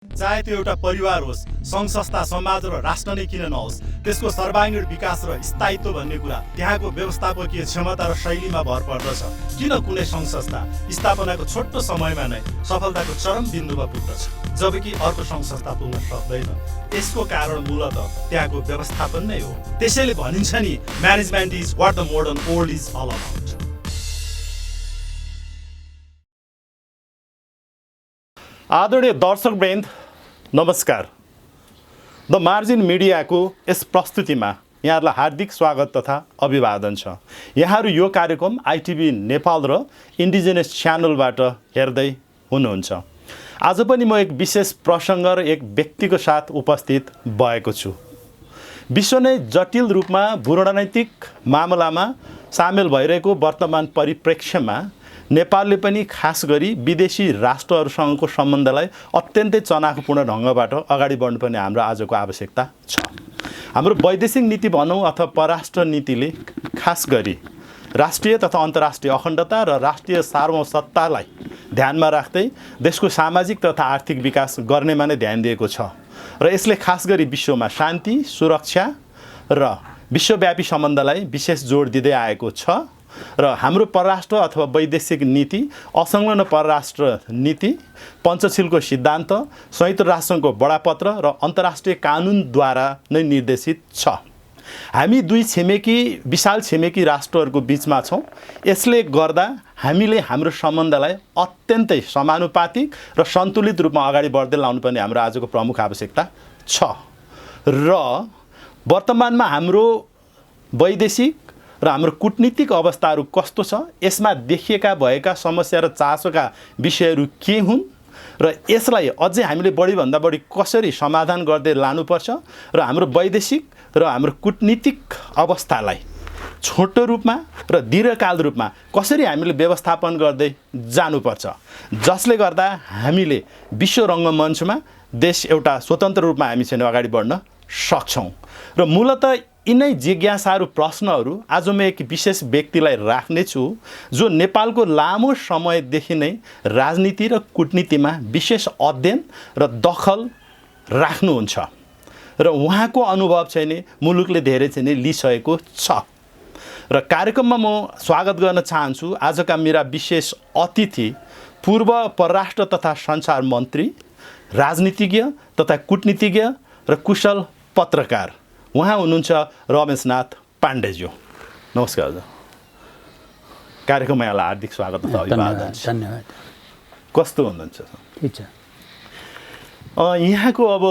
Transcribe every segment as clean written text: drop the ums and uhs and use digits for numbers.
चाहे त्यो एउटा परिवार होस्, सङ्घ संस्था, समाज र राष्ट्र नै किन नहोस्, त्यसको सर्वाङ्गीण विकास र स्थायित्व भन्ने कुरा त्यहाँको व्यवस्थापकीय क्षमता र शैलीमा भर पर्दछ। किन कुनै सङ्घ संस्था स्थापनाको छोटो समयमा नै सफलताको चरम बिन्दुमा पुग्दछ, जबकि अर्को सङ्घ संस्था पुग्न सक्दैन? यसको कारण मूलतः त्यहाँको व्यवस्थापन नै हो। त्यसैले भनिन्छ नि, management is what the modern world is all about. आदरणीय दर्शकवृन्द, नमस्कार। द मार्जिन मिडियाको यस प्रस्तुतिमा यहाँहरूलाई हार्दिक स्वागत तथा अभिवादन छ। यहाँहरू यो कार्यक्रम आइटिभी नेपाल र इन्डिजिनियस च्यानलबाट हेर्दै हुनुहुन्छ। आज पनि म एक विशेष प्रसङ्ग र एक व्यक्तिको साथ उपस्थित भएको छु। विश्व नै जटिल रूपमा भूरणनीतिक मामलामा सामेल भइरहेको वर्तमान परिप्रेक्ष्यमा नेपालले पनि खास गरी विदेशी राष्ट्रहरूसँगको सम्बन्धलाई अत्यन्तै चनाखोपूर्ण ढङ्गबाट अगाडि बढ्नुपर्ने हाम्रो आजको आवश्यकता छ। हाम्रो वैदेशिक नीति भनौँ अथवा परराष्ट्र नीतिले खास गरी राष्ट्रिय तथा अन्तर्राष्ट्रिय अखण्डता र राष्ट्रिय सार्वभौमसत्तालाई ध्यानमा राख्दै देशको सामाजिक तथा आर्थिक विकास गर्नेमा नै ध्यान दिएको छ र यसले खास गरी विश्वमा शान्ति, सुरक्षा र विश्वव्यापी सम्बन्धलाई विशेष जोड दिँदै आएको छ र हाम्रो परराष्ट्र अथवा वैदेशिक नीति असंलग्न परराष्ट्र नीति, पञ्चशीलको सिद्धान्त, संयुक्त राष्ट्रसङ्घको बडापत्र र अन्तर्राष्ट्रिय कानुनद्वारा नै निर्देशित छ। हामी दुई विशाल छिमेकी राष्ट्रहरूको बिचमा छौँ। यसले गर्दा हामीले हाम्रो सम्बन्धलाई अत्यन्तै समानुपातिक र सन्तुलित रूपमा अगाडि बढ्दै लाउनुपर्ने हाम्रो आजको प्रमुख आवश्यकता छ र वर्तमानमा हाम्रो वैदेशिक र हाम्रो कूटनीतिक अवस्थाहरू कस्तो छ, यसमा देखिएका भएका समस्या र चासोका विषयहरू के हुन् र यसलाई अझै हामीले बढीभन्दा बढी कसरी समाधान गर्दै लानुपर्छ र हाम्रो वैदेशिक र हाम्रो कूटनीतिक अवस्थालाई छोटो रूपमा र दीर्घकाल रूपमा कसरी हामीले व्यवस्थापन गर्दै जानुपर्छ, जसले गर्दा हामीले विश्व रङ्गमञ्चमा देश एउटा स्वतन्त्र रूपमा हामी चाहिँ अगाडि बढ्न सक्छौँ। र मूलतः यिनै जिज्ञासाहरू, प्रश्नहरू आज म एक विशेष व्यक्तिलाई राख्नेछु जो नेपालको लामो समयदेखि नै राजनीति र कूटनीतिमा विशेष अध्ययन र दखल राख्नुहुन्छ र उहाँको अनुभव चाहिँ नि मुलुकले धेरै चाहिँ नि लिइसकेको छ र कार्यक्रममा म स्वागत गर्न चाहन्छु आजका मेरा विशेष अतिथि, पूर्व परराष्ट्र तथा सञ्चार मन्त्री, राजनीतिज्ञ तथा कूटनीतिज्ञ र कुशल पत्रकार उहाँ हुनुहुन्छ रमेशनाथ पाण्डेज्यू। नमस्कार हजुर। कार्यक्रममा यहाँलाई हार्दिक स्वागत तथा अभिवादन। धन्यवाद। कस्तो हुनुहुन्छ? ठिक छ। यहाँको अब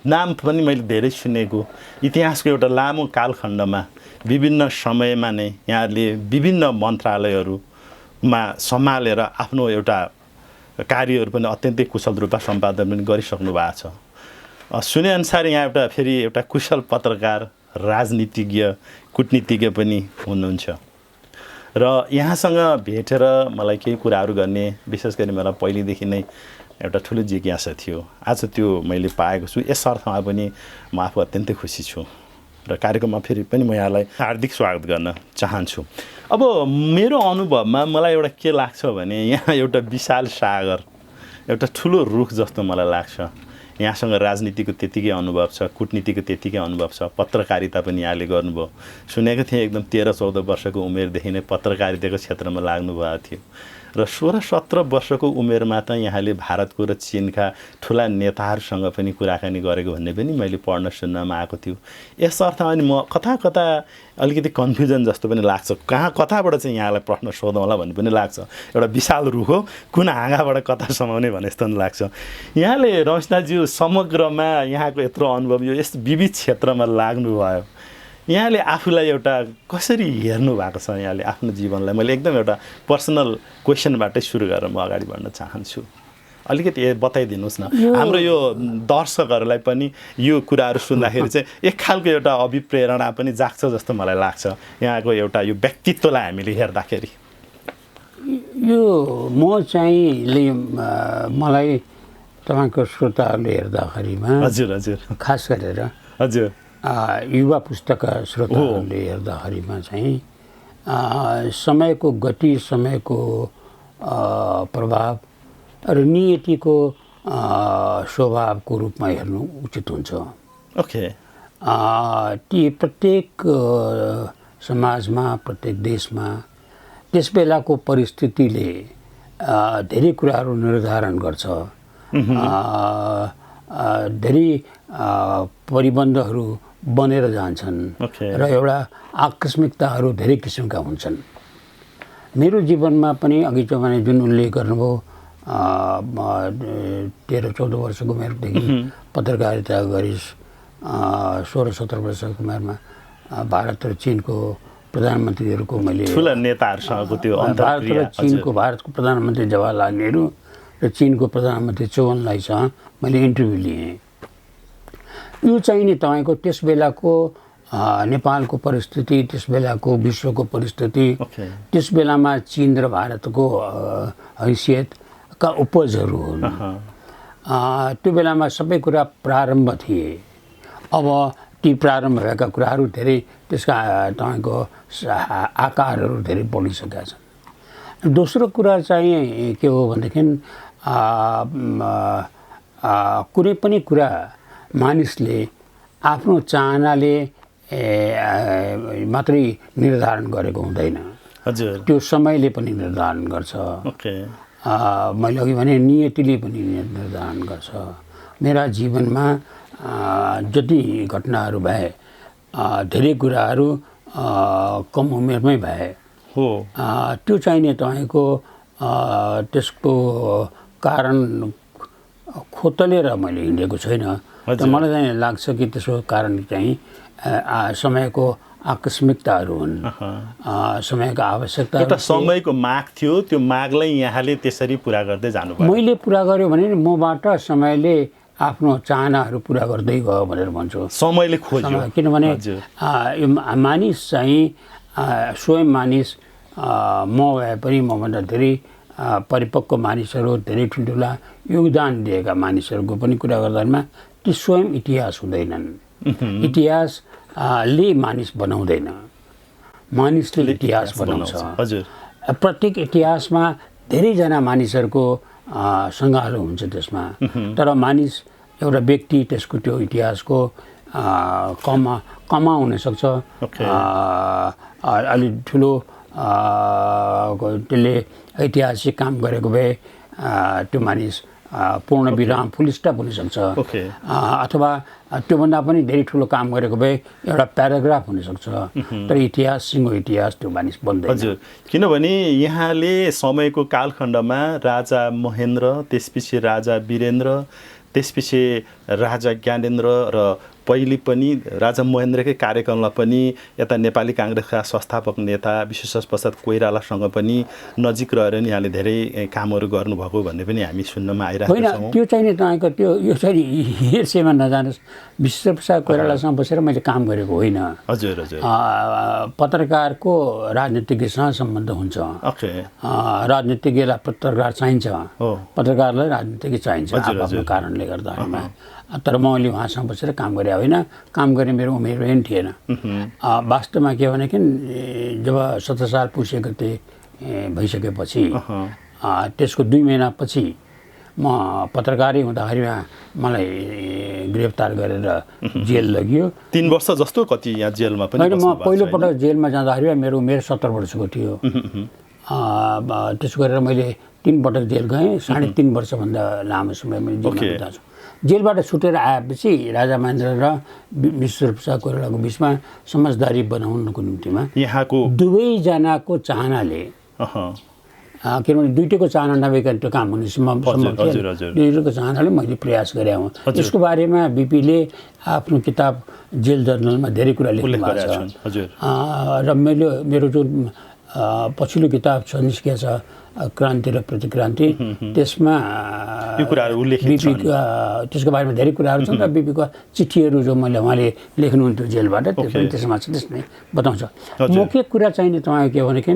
नाम पनि मैले धेरै सुनेको, इतिहासको एउटा लामो कालखण्डमा विभिन्न समयमा नै यहाँहरूले विभिन्न मन्त्रालयहरूमा सम्हालेर आफ्नो एउटा कार्यहरू पनि अत्यन्तै कुशल रूपमा सम्पादन पनि गरिसक्नु भएको छ। सुनेअनुसार यहाँ एउटा कुशल पत्रकार, राजनीतिज्ञ, कूटनीतिज्ञ पनि हुनुहुन्छ र यहाँसँग भेटेर मलाई केही कुराहरू गर्ने विशेष गरी मलाई पहिलेदेखि नै एउटा ठुलो जिज्ञासा थियो। आज त्यो मैले पाएको छु। यस अर्थमा पनि म आफू अत्यन्तै खुसी छु र कार्यक्रममा फेरि पनि म यहाँलाई हार्दिक स्वागत गर्न चाहन्छु। अब मेरो अनुभवमा मलाई एउटा के लाग्छ भने यहाँ एउटा विशाल सागर, एउटा ठुलो रुख जस्तो मलाई लाग्छ। यहाँसँग राजनीतिको त्यतिकै अनुभव छ, कूटनीतिको त्यतिकै अनुभव छ, पत्रकारिता पनि यहाँले गर्नुभयो। सुनेको थिएँ एकदम 13-14 वर्षको उमेरदेखि नै पत्रकारिताको क्षेत्रमा लाग्नुभएको थियो र 16-17 वर्षको उमेरमा त यहाँले भारतको र चीनका ठुला नेताहरूसँग पनि कुराकानी गरेको भन्ने पनि मैले पढ्न सुन्नमा आएको थियो। यस अर्थमा अनि म कता अलिकति कन्फ्युजन जस्तो पनि लाग्छ, कताबाट चाहिँ यहाँलाई प्रश्न सोधौँला भन्ने पनि लाग्छ। एउटा विशाल रुख हो, कुन हाँगाबाट कता समाउने भने जस्तो पनि लाग्छ। यहाँले रमेशनाथज्यू समग्रमा यहाँको यत्रो अनुभव, यो यस विविध क्षेत्रमा लाग्नुभयो, यहाँले आफूलाई एउटा कसरी हेर्नु भएको छ? यहाँले आफ्नो जीवनलाई, मैले एकदम एउटा पर्सनल क्वेसनबाटै सुरु गरेर म अगाडि बढ्न चाहन्छु। अलिकति बताइदिनुहोस् न, हाम्रो यो दर्शकहरूलाई पनि यो कुराहरू सुन्दाखेरि चाहिँ एक खालको एउटा अभिप्रेरणा पनि जाग्छ जस्तो मलाई लाग्छ यहाँको एउटा यो व्यक्तित्वलाई हामीले हेर्दाखेरि। यो म चाहिँ मलाई तपाईँको श्रोताहरूले हेर्दाखेरिमा खास गरेर युवा पुस्तकका श्रोताहरूले हेर्दाखेरिमा चाहिँ समयको गति, समयको प्रभाव र नियतिको स्वभावको रूपमा हेर्नु उचित हुन्छ। ओके। ती प्रत्येक समाजमा, प्रत्येक देशमा त्यस बेलाको परिस्थितिले धेरै कुराहरू निर्धारण गर्छ। धेरै परिबन्धहरू बनेर जान्छन् र एउटा आकस्मिकताहरू धेरै किसिमका हुन्छन्। मेरो जीवनमा पनि अघि तपाईँले जुन उल्लेख गर्नुभयो 13-14 वर्षको उमेरदेखि पत्रकारिता गरिस्, 16-17 वर्षको उमेरमा भारत र चीनको प्रधानमन्त्रीहरूको मैले ठुला नेताहरूसँगको त्यो भारत र चीनको भारतको प्रधानमन्त्री जवाहरलाल नेहरू र चीनको प्रधानमन्त्री चौ एन लाईसँग मैले इन्टरभ्यू लिएँ। यो चाहिँ नि तपाईँको त्यस बेलाको नेपालको परिस्थिति, त्यस बेलाको विश्वको परिस्थिति, त्यस बेलामा चीन र भारतको हैसियतका उपजहरू हुन्। त्यो बेलामा सबै कुरा प्रारम्भ थिए। अब ती प्रारम्भ भएका कुराहरू धेरै त्यसका तपाईँको आकारहरू धेरै बढिसकेका छन्। दोस्रो कुरा चाहिँ के हो भनेदेखि कुनै पनि कुरा मानिसले आफ्नो चाहनाले मात्रै निर्धारण गरेको हुँदैन। हजुर। त्यो समयले पनि निर्धारण गर्छ। मैले अघि भने नियतिले पनि निर्धारण गर्छ। मेरा जीवनमा जति घटनाहरू भए धेरै कुराहरू कम उमेरमै भए हो। त्यो चाहिने तपाईँको त्यसको कारण खोतलेर मैले हिँडेको छैन। तर मलाई चाहिँ लाग्छ कि त्यसको कारण चाहिँ समयको आकस्मिकताहरू हुन्, समयको आवश्यकता। एउटा समयको माग थियो, त्यो मागलाई यहाँले त्यसरी पुरा गर्दै जानुभयो। मैले पुरा गर्यो भने मबाट समयले आफ्नो चाहनाहरू पुरा गर्दै गयो भनेर भन्छु। समयले खोज्यो। किनभने यो मानिस चाहिँ स्वयं मानिस म भए पनि मभन्दा धेरै परिपक्व मानिसहरू, धेरै ठुल्ठुला योगदान दिएका मानिसहरूको पनि कुरा गर्दामा ती स्वयं इतिहास हुँदैनन्। इतिहासले मानिस बनाउँदैन, मानिसले इतिहास बनाउँछ। हजुर। प्रत्येक इतिहासमा धेरैजना मानिसहरूको सङ्गालो हुन्छ त्यसमा। तर मानिस एउटा व्यक्ति त्यसको त्यो इतिहासको कमा हुनसक्छ। अलि ठुलो त्यसले ऐतिहासिक काम गरेको भए त्यो मानिस पूर्ण विराम फुल स्टप हुनसक्छ। अथवा त्योभन्दा पनि धेरै ठुलो काम गरेको भए एउटा प्याराग्राफ हुनसक्छ। तर इतिहास, सिङ्गो इतिहास त्यो मानिस बन्दैन। हजुर। किनभने यहाँले समयको कालखण्डमा राजा महेन्द्र, त्यसपछि राजा वीरेन्द्र, त्यसपछि राजा ज्ञानेन्द्र र पहिले पनि राजा महेन्द्रकै कार्यकालमा पनि यता नेपाली काङ्ग्रेसका संस्थापक नेता विश्वेश्वर प्रसाद कोइरालासँग पनि नजिक रहेर नि यहाँले धेरै कामहरू गर्नुभएको भन्ने पनि हामी सुन्नमा आइरहेको छौँ। त्यो चाहिँ नि तपाईँको त्यो यो चाहिँ हेर्सेमा नजानुहोस्। विश्वेश्वर प्रसाद कोइरालासँग बसेर मैले काम गरेको होइन। हजुर हजुर। पत्रकारको राजनीतिज्ञसँग सम्बन्ध हुन्छ। राजनीतिज्ञलाई पत्रकार चाहिन्छ, पत्रकारलाई राजनीतिज्ञ चाहिन्छ आफ्नो कारणले गर्दामा। तर मैले उहाँसँग बसेर काम गरे होइन। काम गर्ने मेरो उमेर पनि थिएन। वास्तवमा के भनेदेखि जब 17 साल पुगेको भइसकेपछि त्यसको 2 महिनापछि म पत्रकारै हुँदाखेरिमा मलाई गिरफ्तार गरेर जेल लगियो। 3 वर्ष जस्तो कति यहाँ जेलमा पनि होइन। म पहिलोपटक जेलमा जाँदाखेरि मेरो उमेर 17 वर्षको थियो। त्यसो गरेर मैले 3 पटक जेल गएँ। 3.5 वर्षभन्दा लामो समय मैले जेलमा बिताएको छु। जेलबाट छुटेर आएपछि राजा महेन्द्र र विश्वेश्वर प्रसाद कोइरालाको बिचमा समझदारी बनाउनको निम्तिमा यहाँको दुवैजनाको चाहनाले, किनभने दुईटैको चाहना नभइकन त्यो काम हुने सम्भव थिएन। दुईटैको चाहनाले मैले प्रयास गरेँ हुँ। यसको बारेमा बिपीले आफ्नो किताब जेल जर्नलमा धेरै कुरा लेख्नु भएको छ। र मेरो जुन पछिल्लो किताब छ निस्किएको छ क्रान्ति र प्रतिक्रान्ति, त्यसमा त्यसको बारेमा धेरै कुराहरू छन्। र बिपीको चिठीहरू जो उहाँले लेख्नुहुन्थ्यो जेलबाट, त्यो पनि त्यसमा छ। त्यसले बताउँछ। मुख्य कुरा चाहिँ नि तपाईँको के भनेदेखि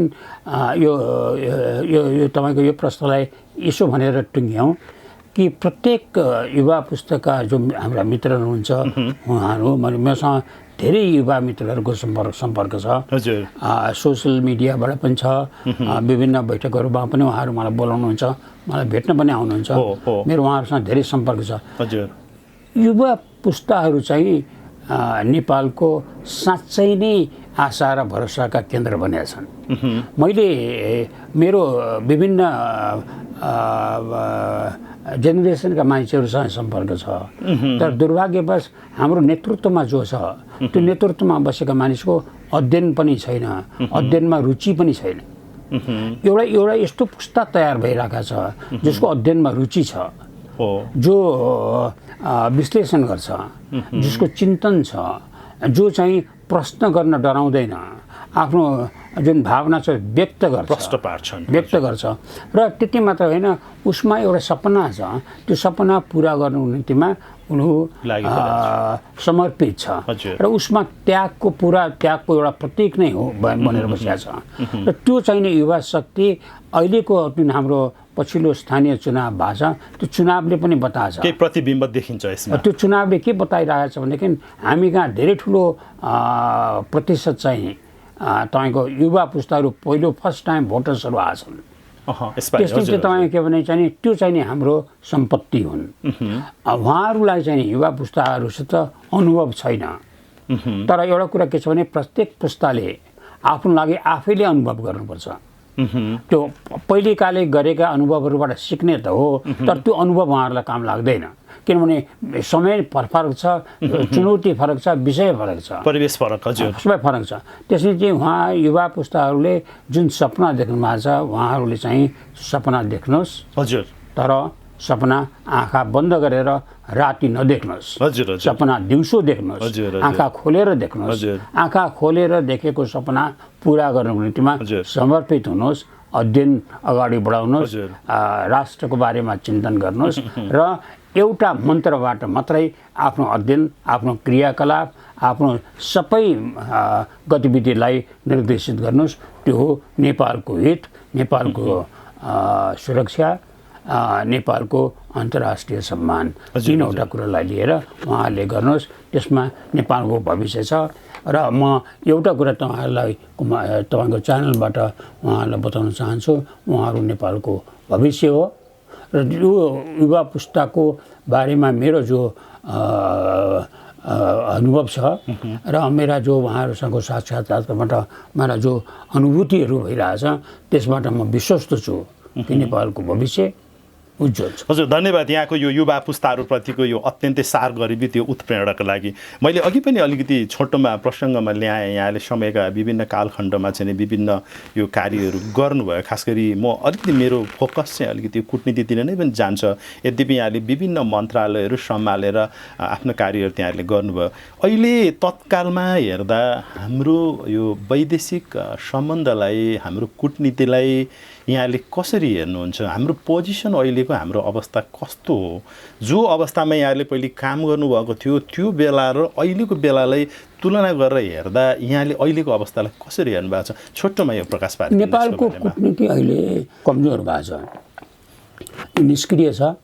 यो तपाईँको यो प्रश्नलाई यसो भनेर टुङ्ग्याउँ कि प्रत्येक युवा पुस्ताका जो हाम्रा मित्रहरू हुन्छ उहाँहरू मसँग धेरै युवा मित्रहरूको सम्पर्क छ। हजुर। सोसियल मिडियाबाट पनि छ, विभिन्न बैठकहरूमा पनि उहाँहरू मलाई बोलाउनुहुन्छ, मलाई भेट्न पनि आउनुहुन्छ। मेरो उहाँहरूसँग धेरै सम्पर्क छ। हजुर। युवा पुस्ताहरू चाहिँ नेपालको साँच्चै नै आशा र भरोसाका केन्द्र बनेका छन्। मैले मेरो विभिन्न जेनेरेसनका मान्छेहरूसँग सम्पर्क छ, तर दुर्भाग्यवश हाम्रो नेतृत्वमा जो छ त्यो नेतृत्वमा बसेका मानिसको अध्ययन पनि छैन, अध्ययनमा रुचि पनि छैन। एउटा यस्तो पुस्ता तयार भइरहेको छ जसको अध्ययनमा रुचि छ, जो विश्लेषण गर्छ, जसको चिन्तन छ, जो चाहिँ प्रश्न गर्न डराउँदैन, आफ्नो जुन भावना छ व्यक्त गर्छ र त्यति मात्र होइन, उसमा एउटा सपना छ, त्यो सपना पुरा गर्नुको निम्तिमा उनीहरू समर्पित छ र उसमा त्यागको एउटा प्रतीक नै हो बनेर बसेको छ। र त्यो चाहिने युवा शक्ति अहिलेको जुन हाम्रो पछिल्लो स्थानीय चुनाव भएको छ त्यो चुनावले पनि बताएको छ, के प्रतिबिम्ब देखिन्छ यसमा। त्यो चुनावले के बताइरहेको छ भनेदेखि हामी कहाँ धेरै ठुलो प्रतिशत चाहिँ तपाईँको युवा पुस्ताहरू पहिलो फर्स्ट टाइम भोटर्सहरू आछन्। त्यसले चाहिँ तपाईँ के भने चाहिँ त्यो चाहिँ हाम्रो सम्पत्ति हुन्। उहाँहरूलाई चाहिँ युवा पुस्ताहरूसित अनुभव छैन, तर एउटा कुरा के छ भने प्रत्येक पुस्ताले आफ्नो लागि आफैले अनुभव गर्नुपर्छ। त्यो पहिलेकाले गरेका अनुभवहरूबाट सिक्ने त हो, तर त्यो अनुभव उहाँहरूलाई काम लाग्दैन, किनभने समय फरक छ, चुनौती फरक छ, विषय फरक छ, परिवेश फरक, हजुर, सबै फरक छ। त्यसले चाहिँ उहाँ युवा पुस्ताहरूले जुन सपना देख्नु भएको छ उहाँहरूले चाहिँ सपना देख्नुहोस्, हजुर, तर सपना आँखा बन्द गरेर राति नदेख्नुहोस्, हजुर, सपना दिउँसो देख्नुहोस्, आँखा खोलेर देख्नुहोस्। आँखा खोलेर देखेको सपना पुरा गर्नुको निम्तिमा समर्पित हुनुहोस्, अध्ययन अगाडि बढाउनुहोस्, राष्ट्रको बारेमा चिन्तन गर्नुहोस् र एउटा मन्त्रबाट मात्रै आफ्नो अध्ययन, आफ्नो क्रियाकलाप, आफ्नो सबै गतिविधिलाई निर्देशित गर्नुहोस्। त्यो हो नेपालको हित, नेपालको सुरक्षा, नेपालको अन्तर्राष्ट्रिय सम्मान, तीनवटा कुरालाई लिएर उहाँहरूले गर्नुहोस्। त्यसमा नेपालको भविष्य छ र म एउटा कुरा तपाईँको च्यानलबाट उहाँहरूलाई बताउन चाहन्छु, उहाँहरू नेपालको भविष्य हो र यो युवा पुस्ताको बारेमा मेरो जो अनुभव छ र मेरा जो उहाँहरूसँगको साक्षात्कारबाट मेरा जो अनुभूतिहरू भइरहेछ त्यसबाट म विश्वस्त छु कि नेपालको भविष्य उज्जवल छ। हजुर, धन्यवाद यहाँको यो युवा पुस्ताहरूप्रतिको यो अत्यन्तै सार गरिबी त्यो उत्प्रेरणाको लागि। मैले अघि पनि अलिकति छोटोमा प्रसङ्गमा ल्याएँ, यहाँले समयका विभिन्न कालखण्डमा चाहिँ विभिन्न यो कार्यहरू गर्नुभयो। खास गरी म अलिकति मेरो फोकस चाहिँ अलिकति कुटनीतितिर नै पनि जान्छ, यद्यपि यहाँले विभिन्न मन्त्रालयहरू सम्हालेर आफ्नो कार्यहरू त्यहाँले गर्नुभयो। अहिले तत्कालमा हेर्दा हाम्रो यो वैदेशिक सम्बन्धलाई, हाम्रो कुटनीतिलाई यहाँले कसरी हेर्नुहुन्छ? हाम्रो पोजिसन अहिलेको हाम्रो अवस्था कस्तो हो? जो अवस्थामा यहाँले पहिले काम गर्नुभएको थियो त्यो बेला र अहिलेको बेलालाई तुलना गरेर हेर्दा यहाँले अहिलेको अवस्थालाई कसरी हेर्नु भएको छ? छोटोमा यो प्रकाश पार्नु। नेपालको कुटनीति अहिले कमजोर भएको छ, निष्क्रिय छ।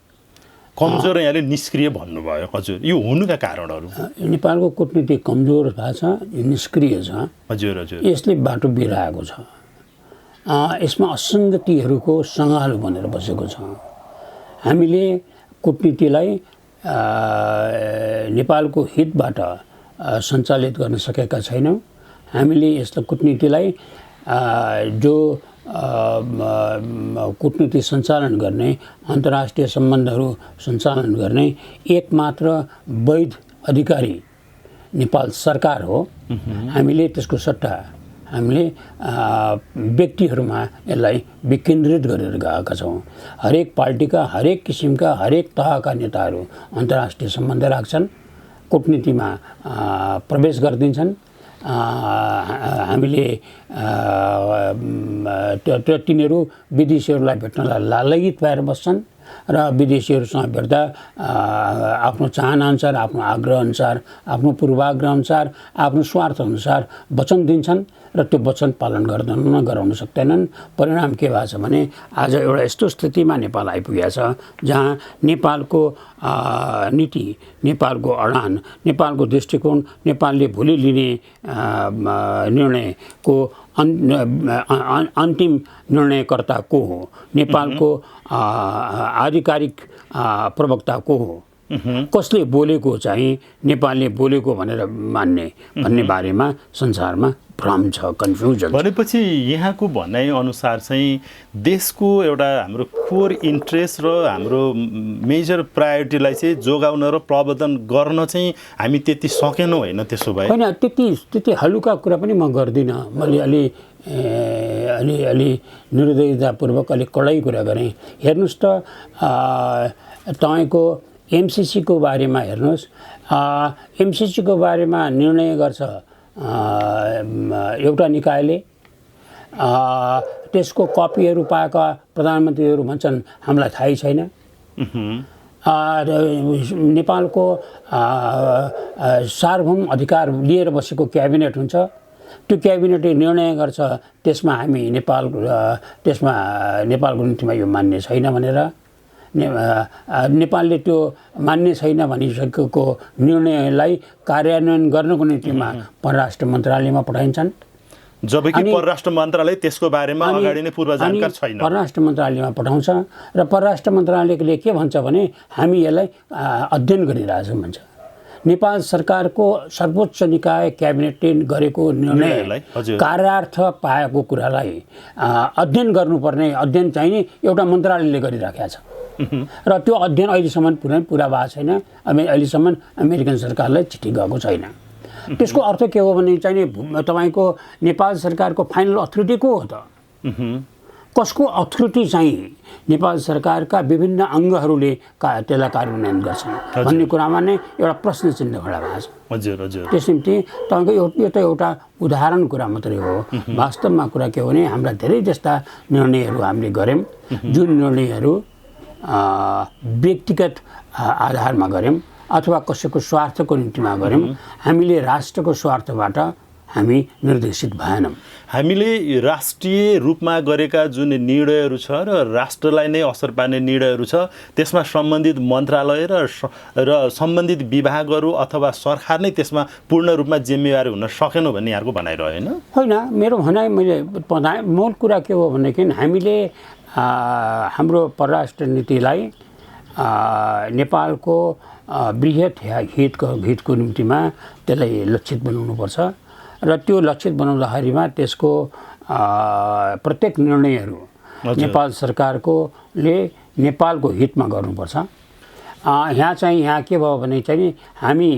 कमजोर यहाँले निष्क्रिय भन्नुभयो, हजुर, यो हुनुका कारणहरू? नेपालको कुटनीति कमजोर भएको छ, निष्क्रिय छ। हजुर, हजुर। यसले बाटो बिराएको छ, यसमा असङ्गतिहरूको सङ्गालो बनेर बसेको छ। हामीले कुटनीतिलाई नेपालको हितबाट सञ्चालित गर्न सकेका छैनौँ। हामीले यसलाई कुटनीतिलाई जो कुटनीति सञ्चालन गर्ने, अन्तर्राष्ट्रिय सम्बन्धहरू सञ्चालन गर्ने एकमात्र वैध अधिकारी नेपाल सरकार हो। हामीले त्यसको सट्टा हामीले व्यक्तिहरूमा यसलाई विकेन्द्रित गरेर गएका छौँ। हरेक पार्टीका, हरेक किसिमका, हरेक तहका नेताहरू अन्तर्राष्ट्रिय सम्बन्ध राख्छन्, कुटनीतिमा प्रवेश गरिदिन्छन्। हामीले तिनीहरू विदेशीहरूलाई भेट्नलाई लालयित भएर बस्छन् र विदेशीहरूसँग भेट्दा आफ्नो चाहनाअनुसार, आफ्नो आग्रहअनुसार, आफ्नो पूर्वाग्रहअनुसार, आफ्नो स्वार्थअनुसार वचन दिन्छन् र त्यो वचन पालन गराउन सक्दैनन्। परिणाम के भएको छ भने आज एउटा यस्तो स्थितिमा नेपाल आइपुगेको छ जहाँ नेपालको नीति, नेपालको अडान, नेपालको दृष्टिकोण, नेपालले भोलि लिने निर्णयको अन्तिम निर्णयकर्ता को हो, नेपालको आधिकारिक प्रवक्ता को हो, कसले बोलेको चाहिँ नेपालले बोलेको भनेर मान्ने भन्ने बारेमा संसारमा भ्रम छ, कन्फ्युजन। भनेपछि यहाँको भनाइ अनुसार चाहिँ देशको एउटा हाम्रो कोर इन्ट्रेस्ट र हाम्रो मेजर प्रायोरिटीलाई चाहिँ जोगाउन र प्रवर्धन गर्न चाहिँ हामी त्यति सकेनौँ होइन? त्यसो भए होइन, त्यति हलुका कुरा पनि म गर्दिनँ। मैले अलि निर्दयतापूर्वक अलिक कडै कुरा गरेँ। हेर्नुहोस् त, तपाईँको एमसिसीको बारेमा हेर्नुहोस्, एमसिसीको बारेमा निर्णय गर्छ एउटा निकायले, त्यसको कपीहरू पाएका प्रधानमन्त्रीहरू भन्छन् हामीलाई थाहै छैन। नेपालको सार्वभौम अधिकार लिएर बसेको क्याबिनेट हुन्छ, त्यो क्याबिनेटले निर्णय गर्छ त्यसमा हामी नेपालको नीतिमा यो मान्य छैन भनेर। नेपालले त्यो मान्य छैन भनिसकेको निर्णयलाई कार्यान्वयन गर्नको निम्तिमा परराष्ट्र मन्त्रालयमा पठाइन्छन्, जबकि परराष्ट्र मन्त्रालय त्यसको बारेमा अगाडि नै पूर्व जानकार छैन। परराष्ट्र मन्त्रालयमा पठाउँछ र परराष्ट्र मन्त्रालयले के भन्छ भने हामी यसलाई अध्ययन गरिरहेछौँ भन्छ। नेपाल सरकारको सर्वोच्च निकाय क्याबिनेटले गरेको निर्णय कार्यार्थ पाएको कुरालाई अध्ययन गर्नुपर्ने, अध्ययन चाहिने एउटा मन्त्रालयले गरिराखेको छ र त्यो अध्ययन अहिलेसम्म पुरा भएको छैन। अहिलेसम्म अमेरिकन सरकारलाई चिठी गएको छैन। त्यसको अर्थ के हो भने चाहिँ तपाईँको नेपाल सरकारको फाइनल अथोरिटी को हो त? कसको अथोरिटी चाहिँ नेपाल सरकारका विभिन्न अङ्गहरूले त्यसलाई कार्यान्वयन गर्छन् भन्ने कुरामा नै एउटा प्रश्न चिन्ह खडा भएको छ। हजुर हजुर। त्यस निम्ति तपाईँको यो त एउटा उदाहरण कुरा मात्रै हो। वास्तवमा कुरा के हो भने हाम्रा धेरै जस्ता निर्णयहरू हामीले गऱ्यौँ, जुन निर्णयहरू व्यक्तिगत आधारमा गऱ्यौँ अथवा कसैको स्वार्थको निम्तिमा गऱ्यौँ, हामीले राष्ट्रको स्वार्थबाट हामी निर्देशित भएनौँ। हामीले राष्ट्रिय रूपमा गरेका जुन निर्णयहरू छ र राष्ट्रलाई नै असर पार्ने निर्णयहरू छ त्यसमा सम्बन्धित मन्त्रालय र सम्बन्धित विभागहरू अथवा सरकार नै त्यसमा पूर्ण रूपमा जिम्मेवारी हुन सकेनौँ भन्ने यहाँको भनाइरह्यो होइन? होइन, मेरो भनाइ मैले मूल कुरा के हो भनेदेखि हामीले हाम्रो परराष्ट्र नीतिलाई नेपालको बृहत हितको निम्तिमा त्यसलाई लक्षित बनाउनुपर्छ र त्यो लक्षित बनाउँदाखेरिमा त्यसको प्रत्येक निर्णयहरू नेपाल सरकारकोले नेपालको हितमा गर्नुपर्छ। यहाँ के भयो भने चाहिँ हामी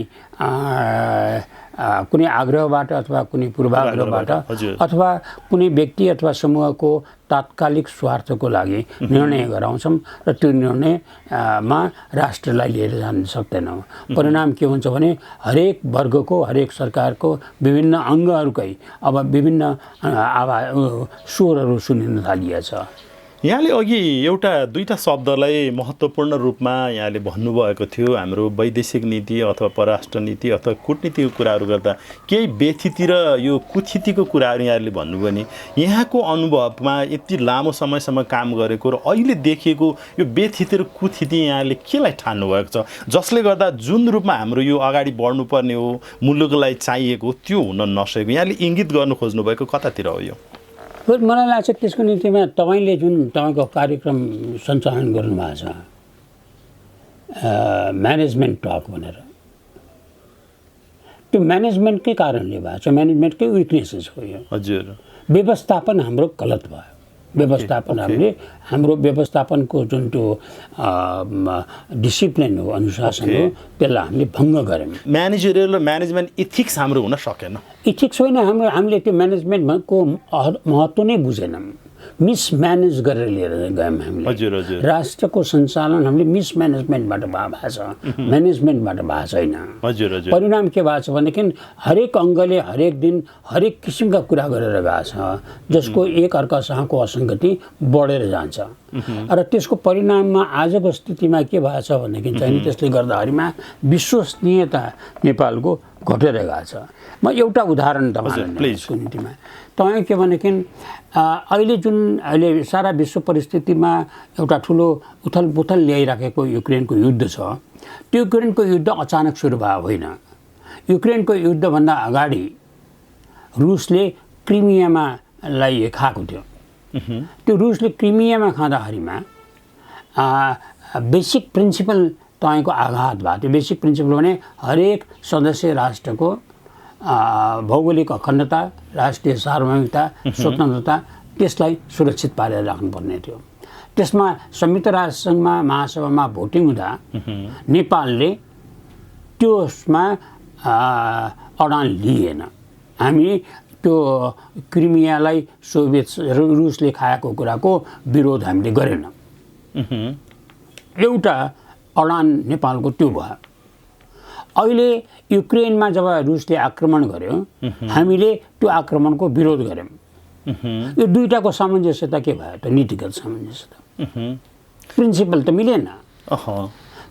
कुनै आग्रहबाट अथवा कुनै पूर्वाग्रहबाट अथवा कुनै व्यक्ति अथवा समूहको तात्कालिक स्वार्थको लागि निर्णय गराउँछौँ र त्यो निर्णयमा राष्ट्रलाई लिएर जान सक्दैनौँ। परिणाम के हुन्छ भने हरेक वर्गको, हरेक सरकारको विभिन्न अङ्गहरूकै अब विभिन्न स्वरहरू सुनिन थालिएछ। यहाँले अघि दुईटा शब्दलाई महत्त्वपूर्ण रूपमा यहाँले भन्नुभएको थियो, हाम्रो वैदेशिक नीति अथवा परराष्ट्र नीति अथवा कूटनीतिको कुराहरू गर्दा केही व्यथिति र यो कुथितिको कुराहरू यहाँले भन्नुभयो नि, यहाँको अनुभवमा यति लामो समयसम्म काम गरेको र अहिले देखिएको यो व्यथिति र कुथिति यहाँले केलाई ठान्नु भएको छ जसले गर्दा जुन रूपमा हाम्रो यो अगाडि बढ्नुपर्ने हो, मुलुकलाई चाहिएको त्यो हुन नसकेको यहाँले इङ्गित गर्नु खोज्नुभएको कतातिर हो यो? मलाई लाग्छ त्यसको निम्तिमा तपाईँले जुन तपाईँको कार्यक्रम सञ्चालन गर्नुभएको छ म्यानेजमेन्ट टक भनेर, त्यो म्यानेजमेन्टकै कारणले भएको छ, म्यानेजमेन्टकै विकनेसेस हो यो। हजुर, व्यवस्थापन हाम्रो गलत भयो। व्यवस्थापन हाम्रो व्यवस्थापनको जुन त्यो डिसिप्लिन हो, अनुशासन हो, त्यसलाई हामीले भङ्ग गऱ्यौँ। म्यानेजरियल र म्यानेजमेन्ट इथिक्स हाम्रो हुन सकेन। इथिक्स होइन, हामीले त्यो म्यानेजमेन्टको महत्त्व नै बुझेनौँ, मिसम्यानेज गरेर लिएर गयौँ हामीले। हजुर हजुर। राष्ट्रको सञ्चालन हामीले मिसम्यानेजमेन्टबाट भएको छ, म्यानेजमेन्टबाट भएको छैन। हजुर हजुर। परिणाम के भएको छ भनेदेखि हरेक अङ्गले हरेक दिन हरेक किसिमका कुरा गरेर गएको छ जसको एक अर्कासँगको असङ्गति बढेर जान्छ। र त्यसको परिणाममा आजको स्थितिमा के भएछ भनेदेखि चाहिँ त्यसले गर्दाखेरिमा विश्वसनीयता नेपालको घटेर गएको छ। म एउटा उदाहरण तपाईँलाई यसको निम्तिमा तपाईँ के भनेदेखि अहिले जुन अहिले सारा विश्व परिस्थितिमा एउटा ठुलो उथलपुथल ल्याइराखेको युक्रेनको युद्ध छ, त्यो युक्रेनको युद्ध अचानक सुरु भएको होइन। युक्रेनको युद्धभन्दा अगाडि रुसले क्रिमियामा खाएको थियो। त्यो रुसले क्रिमियामा खाँदाखेरिमा बेसिक प्रिन्सिपल तपाईँको आघात भएको थियो। बेसिक प्रिन्सिपल भने हरेक सदस्य राष्ट्रको भौगोलिक अखण्डता, राष्ट्रिय सार्वभौमिकता, स्वतन्त्रता त्यसलाई सुरक्षित पारेर राख्नुपर्ने थियो। त्यसमा संयुक्त राष्ट्रसङ्घमा महासभामा भोटिङ हुँदा नेपालले त्यसमा अडान लिएन। हामी त्यो क्रिमियालाई सोभियत रुसले खाएको कुराको विरोध हामीले गरेन। एउटा अडान नेपालको त्यो भयो। अहिले युक्रेनमा जब रुसले आक्रमण गर्यो हामीले त्यो आक्रमणको विरोध गर्यौँ। यो दुईटाको सामञ्जस्यता के भयो त? नीतिगत सामञ्जस्यता। प्रिन्सिपल त मिलेन।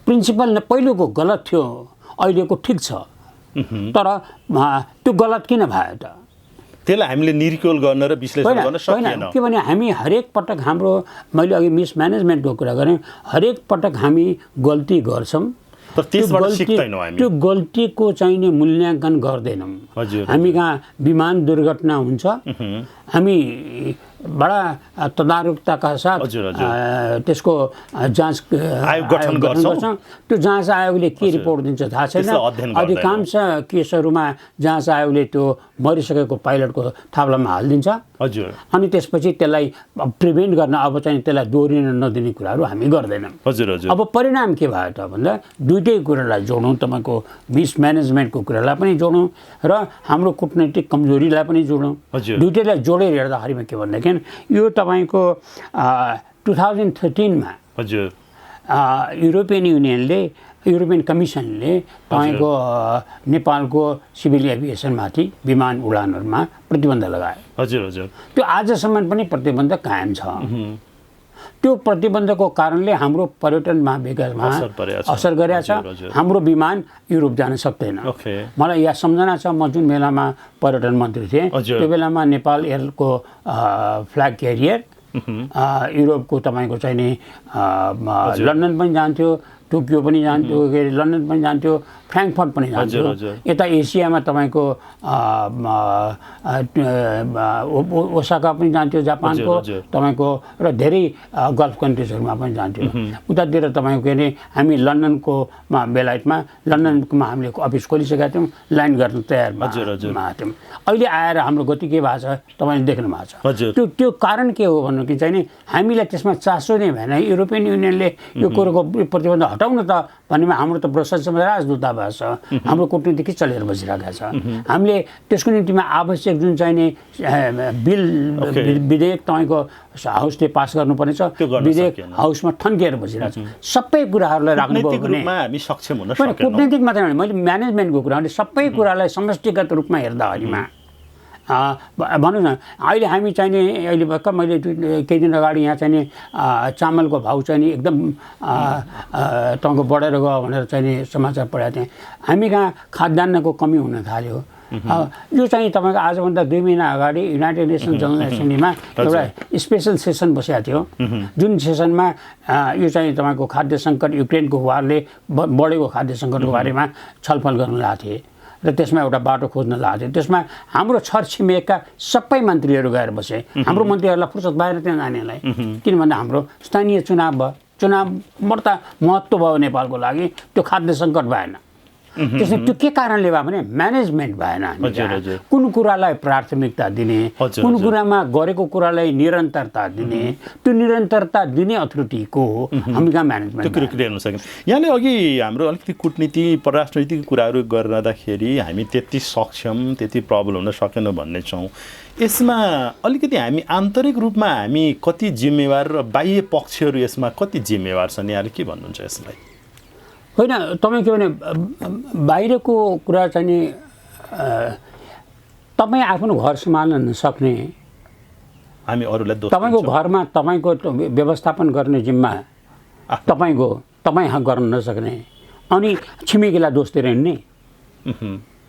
प्रिन्सिपल पहिलोको गलत थियो, अहिलेको ठिक छ, तर त्यो गलत किन भयो त? त्यसलाई हामीले निरिकल गर्न र विश्लेषण गर्न सकिएन। के भने हामी हरेक पटक हाम्रो, मैले अघि मिसम्यानेजमेन्टको कुरा गरेँ, हरेक पटक हामी गल्ती गर्छौँ, तर त्यसबाट सिक्दैनौँ हामी। त्यो गल्तीको चाहिने मूल्याङ्कन गर्दैनौँ। हामी कहाँ विमान दुर्घटना हुन्छ, हामी बडा तदारुकताका साथ त्यसको जाँच आयोग गठन गर्छौँ। त्यो जाँच आयोगले के रिपोर्ट दिन्छ थाहा छैन। अधिकांश केसहरूमा जाँच आयोगले त्यो मरिसकेको पाइलटको थाप्लामा हालिदिन्छ। अनि त्यसपछि त्यसलाई प्रिभेन्ट गर्न, अब चाहिँ त्यसलाई दोहोरिन नदिने कुराहरू हामी गर्दैनौँ। अब परिणाम के भयो त भन्दा दुइटै कुरालाई जोडौँ, तपाईँको मिसम्यानेजमेन्टको कुरालाई पनि जोडौँ र हाम्रो कुटनैतिक कमजोरीलाई पनि जोडौँ। दुइटैलाई जोडेर हेर्दाखेरिमा के भन्दाखेरि यो तपाईँको 2013मा युरोपियन युनियनले, युरोपियन कमिसनले तपाईँको नेपालको सिभिल एभिएसनमाथि विमान उडानहरूमा प्रतिबन्ध लगायो। त्यो आजसम्म पनि प्रतिबन्ध कायम छ। त्यो प्रतिबन्धको कारणले हाम्रो पर्यटन महाविकासमा असर गरेको छ। हाम्रो विमान युरोप जान सक्दैन। मलाई यहाँ सम्झना छ, म जुन बेलामा पर्यटन मन्त्री थिएँ त्यो बेलामा नेपाल एयरको फ्ल्याग क्यारियर युरोपको तपाईँको चाहिँ नि लन्डन पनि जान्थ्यो, टोकियो पनि जान्थ्यो, लन्डन पनि जान्थ्यो, फ्र्याङ्कफर्ट पनि जान्थ्यो। यता एसियामा तपाईँको ओसाका पनि जान्थ्यो जापानको, तपाईँको र धेरै गल्फ कन्ट्रिजहरूमा पनि जान्थ्यो। उतातिर तपाईँको के अरे हामी लन्डनकोमा बेलायतमा लन्डनमा हामीले अफिस खोलिसकेका थियौँ, लाइन गर्न तयारमा थियौँ। अहिले आएर हाम्रो गति के भएको छ तपाईँले देख्नु भएको छ। त्यो कारण के हो भन्नु कि चाहिँ नि हामीलाई त्यसमा चासो नै भएन। युरोपियन युनियनले यो कुरोको प्रतिबन्ध हटाउन त भन्नेमा हाम्रो त ब्रसल्समा राजदूतावास छ, हाम्रो कूटनीति चलेर बसिरहेको छ। हामीले त्यसको निम्तिमा आवश्यक जुन चाहिने बिल विधेयक तपाईँको हाउसले पास गर्नुपर्ने छ, विधेयक हाउसमा थन्किएर बसिरहेको छ। सबै कुराहरूलाई राख्नुभयो भने हामी सक्षम हुन सक्छौँ। कूटनीतिक मात्रै होइन, मैले म्यानेजमेन्टको कुरा भने सबै कुरालाई समष्टिगत रूपमा हेर्दाखेरिमा भनौँ न, अहिले हामी चाहिने अहिले भर्खर मैले केही दिन अगाडि यहाँ चाहिने चामलको भाउ चाहिँ एकदम तपाईँको बढेर गयो भनेर चाहिँ समाचार पढाएको थिएँ। हामी कहाँ खाद्यान्नको कमी हुन थाल्यो। यो चाहिँ तपाईँको आजभन्दा 2 महिना अगाडि युनाइटेड नेसन्स जनरल एसेम्ब्लीमा एउटा स्पेसल सेसन बसेको थियो, जुन सेसनमा यो चाहिँ तपाईँको खाद्य सङ्कट, युक्रेनको वारले बढेको खाद्य सङ्कटको बारेमा छलफल गर्न लागेको थिए र त्यसमा एउटा बाटो खोज्न लागेको थियो। त्यसमा हाम्रो छरछिमेकका सबै मन्त्रीहरू गएर बसे। हाम्रो मन्त्रीहरूलाई फुर्सद भएन त्यहाँ जानेलाई, किनभने हाम्रो स्थानीय चुनाव भयो, चुनाव मर्ता महत्त्व भयो नेपालको लागि, त्यो खाद्य सङ्कट भएन। त्यसमा त्यो के कारणले भयो भने म्यानेजमेन्ट भएन। कुन कुरालाई प्राथमिकता दिने, कुन कुरामा गरेको कुरालाई निरन्तरता दिने, त्यो निरन्तरता दिने अथोरिटीको हामी कहाँ म्यानेजमेन्ट त्यो क्रिकेट हेर्न सक्यौँ। यहाँले अघि हाम्रो अलिकति कुटनीति परराष्ट्र नीतिको कुराहरू गर्दाखेरि हामी त्यति सक्षम, त्यति प्रबल हुन सकेन भन्ने छौँ। यसमा अलिकति हामी आन्तरिक रूपमा हामी कति जिम्मेवार र बाह्य पक्षहरू यसमा कति जिम्मेवार छन्, यहाँले के भन्नुहुन्छ यसलाई? होइन, तपाईँ के भने बाहिरको कुरा चाहिँ नि तपाईँ आफ्नो घर सम्हाल्न नसक्ने हामी अरूलाई दोष तपाईँको दिन्छौँ। घरमा तपाईँको व्यवस्थापन गर्ने जिम्मा तपाईँ गर्न नसक्ने अनि छिमेकीलाई दोष दिएर हिँड्ने,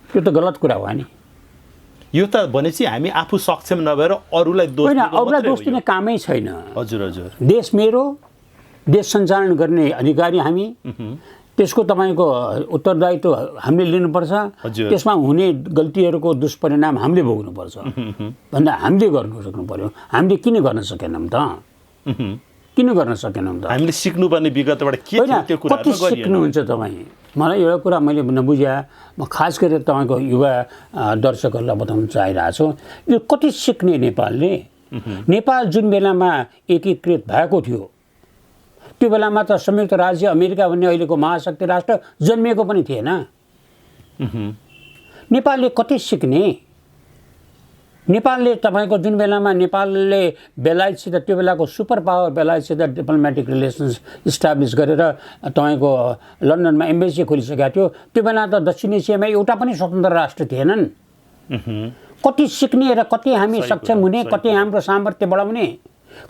त्यो त गलत कुरा हो नि। यो त भनेपछि हामी आफू सक्षम नभएर अरूलाई दोष होइन, दिनु अरूलाई मात्रै दोष हो दिने यो। कामै छैन। हजुर हजुर देश मेरो, देश सञ्चालन गर्ने अधिकारी हामी, त्यसको तपाईँको उत्तरदायित्व हामीले लिनुपर्छ। हजुर। त्यसमा हुने गल्तीहरूको दुष्परिणाम हामीले भोग्नुपर्छ भन्दा हामीले गर्नु सक्नु पर्यो। हामीले किन गर्न सकेनौँ त? किन गर्न सकेनौँ त? हामीले सिक्नुपर्ने विगतबाट के होइन, थियो त्यो कुरा कति सिक्नुहुन्छ तपाईँ? मलाई एउटा कुरा मैले नबुझ्या, म खास गरेर तपाईँको युवा दर्शकहरूलाई बताउन चाहिरहेको छु। यो कति सिक्ने नेपालले? नेपाल जुन बेलामा एकीकृत भएको थियो त्यो बेलामा त संयुक्त राज्य अमेरिका भन्ने अहिलेको महाशक्ति राष्ट्र जन्मिएको पनि थिएन। नेपालले कति सिक्ने? नेपालले तपाईँको जुन बेलामा नेपालले बेलायतसित, त्यो बेलाको सुपर पावर बेलायतसित डिप्लोमेटिक रिलेसन्स इस्टाब्लिस गरेर तपाईँको लन्डनमा एम्बेसी खोलिसकेको थियो, त्यो बेला त दक्षिण एसियामा एउटा पनि स्वतन्त्र राष्ट्र थिएनन्। कति सिक्ने र कति हामी सक्षम हुने, कति हाम्रो सामर्थ्य बढाउने,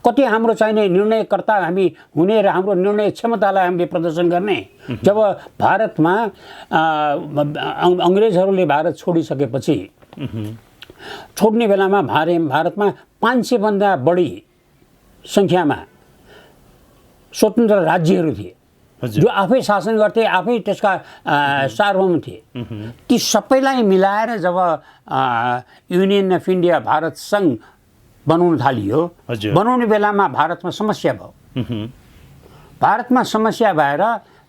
कति हाम्रो चाहिने निर्णयकर्ता हामी हुने र हाम्रो निर्णय क्षमतालाई हामीले प्रदर्शन गर्ने। जब भारतमा अङ्ग्रेजहरूले भारत छोडिसकेपछि छोड्ने बेलामा भारतमा 500 भन्दा बढी सङ्ख्यामा स्वतन्त्र राज्यहरू थिए जो आफै शासन गर्थे, आफै त्यसका सार्वभौम थिए। ती सबैलाई मिलाएर जब युनियन अफ इन्डिया भारत सङ्घ बनाउन थालियो, बनाउने बेलामा भारतमा समस्या भयो। भारतमा समस्या भएर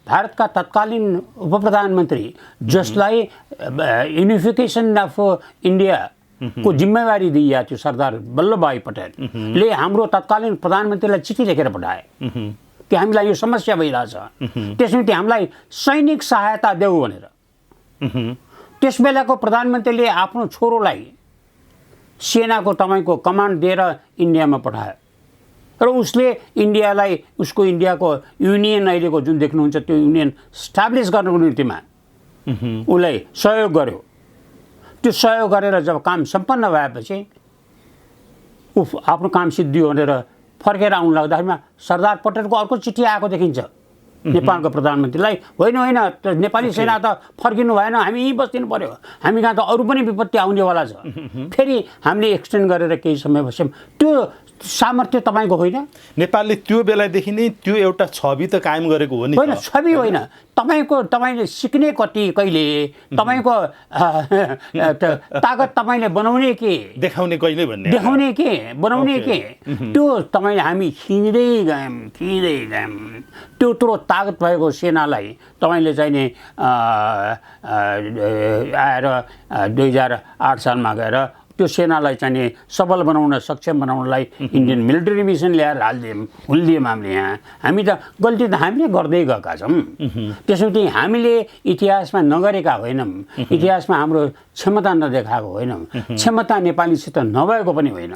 भारतका तत्कालीन उप प्रधानमन्त्री, जसलाई युनिफिकेसन अफ इन्डिया को जिम्मेवारी दिइएको थियो सरदार वल्लभभाई पटेलले हाम्रो तत्कालीन प्रधानमन्त्रीलाई चिठी लेखेर पठाए कि हामीलाई यो समस्या भइरहेछ, त्यसनिम्ति हामीलाई सैनिक सहायता देऊ भनेर। त्यस बेलाको प्रधानमन्त्रीले आफ्नो छोरोलाई सेनाको तपाईँको कमान्ड दिएर इन्डियामा पठायो र उसले इन्डियालाई, उसको इन्डियाको युनियन अहिलेको जुन देख्नुहुन्छ त्यो युनियन स्टाब्लिस गर्नको निम्तिमा उसलाई सहयोग गर्यो। त्यो सहयोग गरेर जब काम सम्पन्न भएपछि आफ्नो काम सिद्धियो भनेर फर्केर आउनु लाग्दाखेरिमा सरदार पटेलको अर्को चिठी आएको देखिन्छ नेपालको प्रधानमन्त्रीलाई, होइन होइन नेपाली सेना त फर्किनु भएन, हामी यहीँ बस्दिनु पर्यो, हामी कहाँ त अरू पनि विपत्ति आउनेवाला छ। फेरि हामीले एक्सटेन्ड गरेर केही समय बस्यौँ। त्यो सामर्थ्य तपाईँको होइन? नेपालले त्यो बेलादेखि नै त्यो एउटा छवि त कायम गरेको हो नि। होइन, छवि होइन, तपाईँले सिक्ने कति, कहिले तपाईँको ताकत तपाईँले बनाउने के, देखाउने कहिले भन्ने, देखाउने के, बनाउने के, त्यो तपाईँले हामी खिच्दै गयौँ। त्यत्रो ताकत भएको सेनालाई तपाईँले चाहिने आएर 2008 सालमा गएर त्यो सेनालाई चाहिने सबल बनाउन, सक्षम बनाउनलाई इन्डियन मिलिट्री मिसन ल्याएर हुल्दियौँ हामीले। यहाँ हामी त गल्ती त हामीले गर्दै गएका छौँ। त्यसैले हामीले इतिहासमा नगरेका होइनौँ, इतिहासमा हाम्रो क्षमता नदेखाएको होइनौँ, क्षमता नेपालीसित नभएको पनि होइन,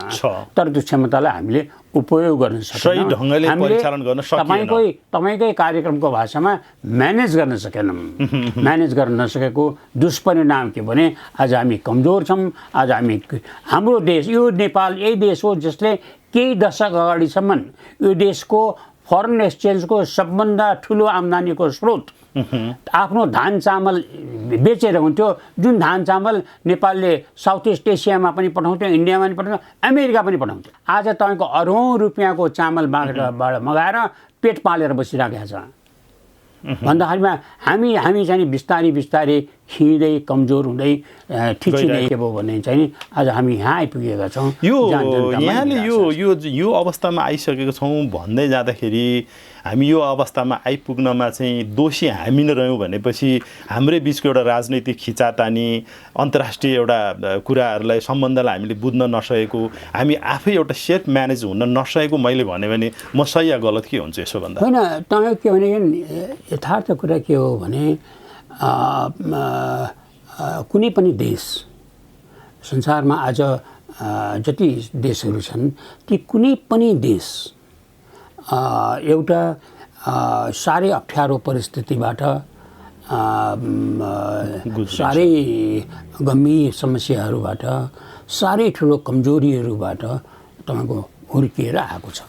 तर त्यो क्षमतालाई हामीले उपयोग गर्न सही ढङ्गले परिचालन गर्न सकिएन। तपाईँकै कार्यक्रमको भाषामा म्यानेज गर्न सकेनौँ। म्यानेज गर्न नसकेको दुष्परिणाम के भने आज हामी कमजोर छौँ। आज हाम्रो देश, यो नेपाल यही देश हो जसले केही दशक अगाडिसम्म यो देशको फरेन एक्सचेन्जको सबभन्दा ठुलो आम्दानीको स्रोत आफ्नो धान चामल बेचेर हुन्थ्यो। जुन धान चामल नेपालले साउथ इस्ट एसियामा पनि पठाउँथ्यो, इन्डियामा पनि पठाउँथ्यो, अमेरिका पनि पठाउँथ्यो। आज तपाईँको अरौँ रुपियाँको चामल बाटोबाट मगाएर पेट पालेर बसिरहेको छ भन्दाखेरिमा हामी चाहिँ बिस्तारै बिस्तारै खिँदै कमजोर हुँदै ठिचिँदै के भयो भने चाहिँ आज हामी यहाँ आइपुगेका छौँ। यहाँले यो अवस्थामा आइसकेको छौँ भन्दै जाँदाखेरि हामी यो अवस्थामा आइपुग्नमा चाहिँ दोषी हामी नै रह्यौँ भनेपछि हाम्रै बिचको एउटा राजनैतिक खिचातानी, अन्तर्राष्ट्रिय एउटा कुराहरूलाई, सम्बन्धलाई हामीले बुझ्न नसकेको, हामी आफै एउटा सेल्फ म्यानेज हुन नसकेको मैले भने म सही या गलत के हुन्छ यसो भन्दा? होइन, तपाईँ के भने यथार्थ कुरा के हो भने कुनै पनि देश संसारमा आज जति देशहरू छन् ती कुनै पनि देश एउटा साह्रै अप्ठ्यारो परिस्थितिबाट, साह्रै गम्भीर समस्याहरूबाट, साह्रै ठुलो कमजोरीहरूबाट तपाईँको हुर्किएर आएको छ।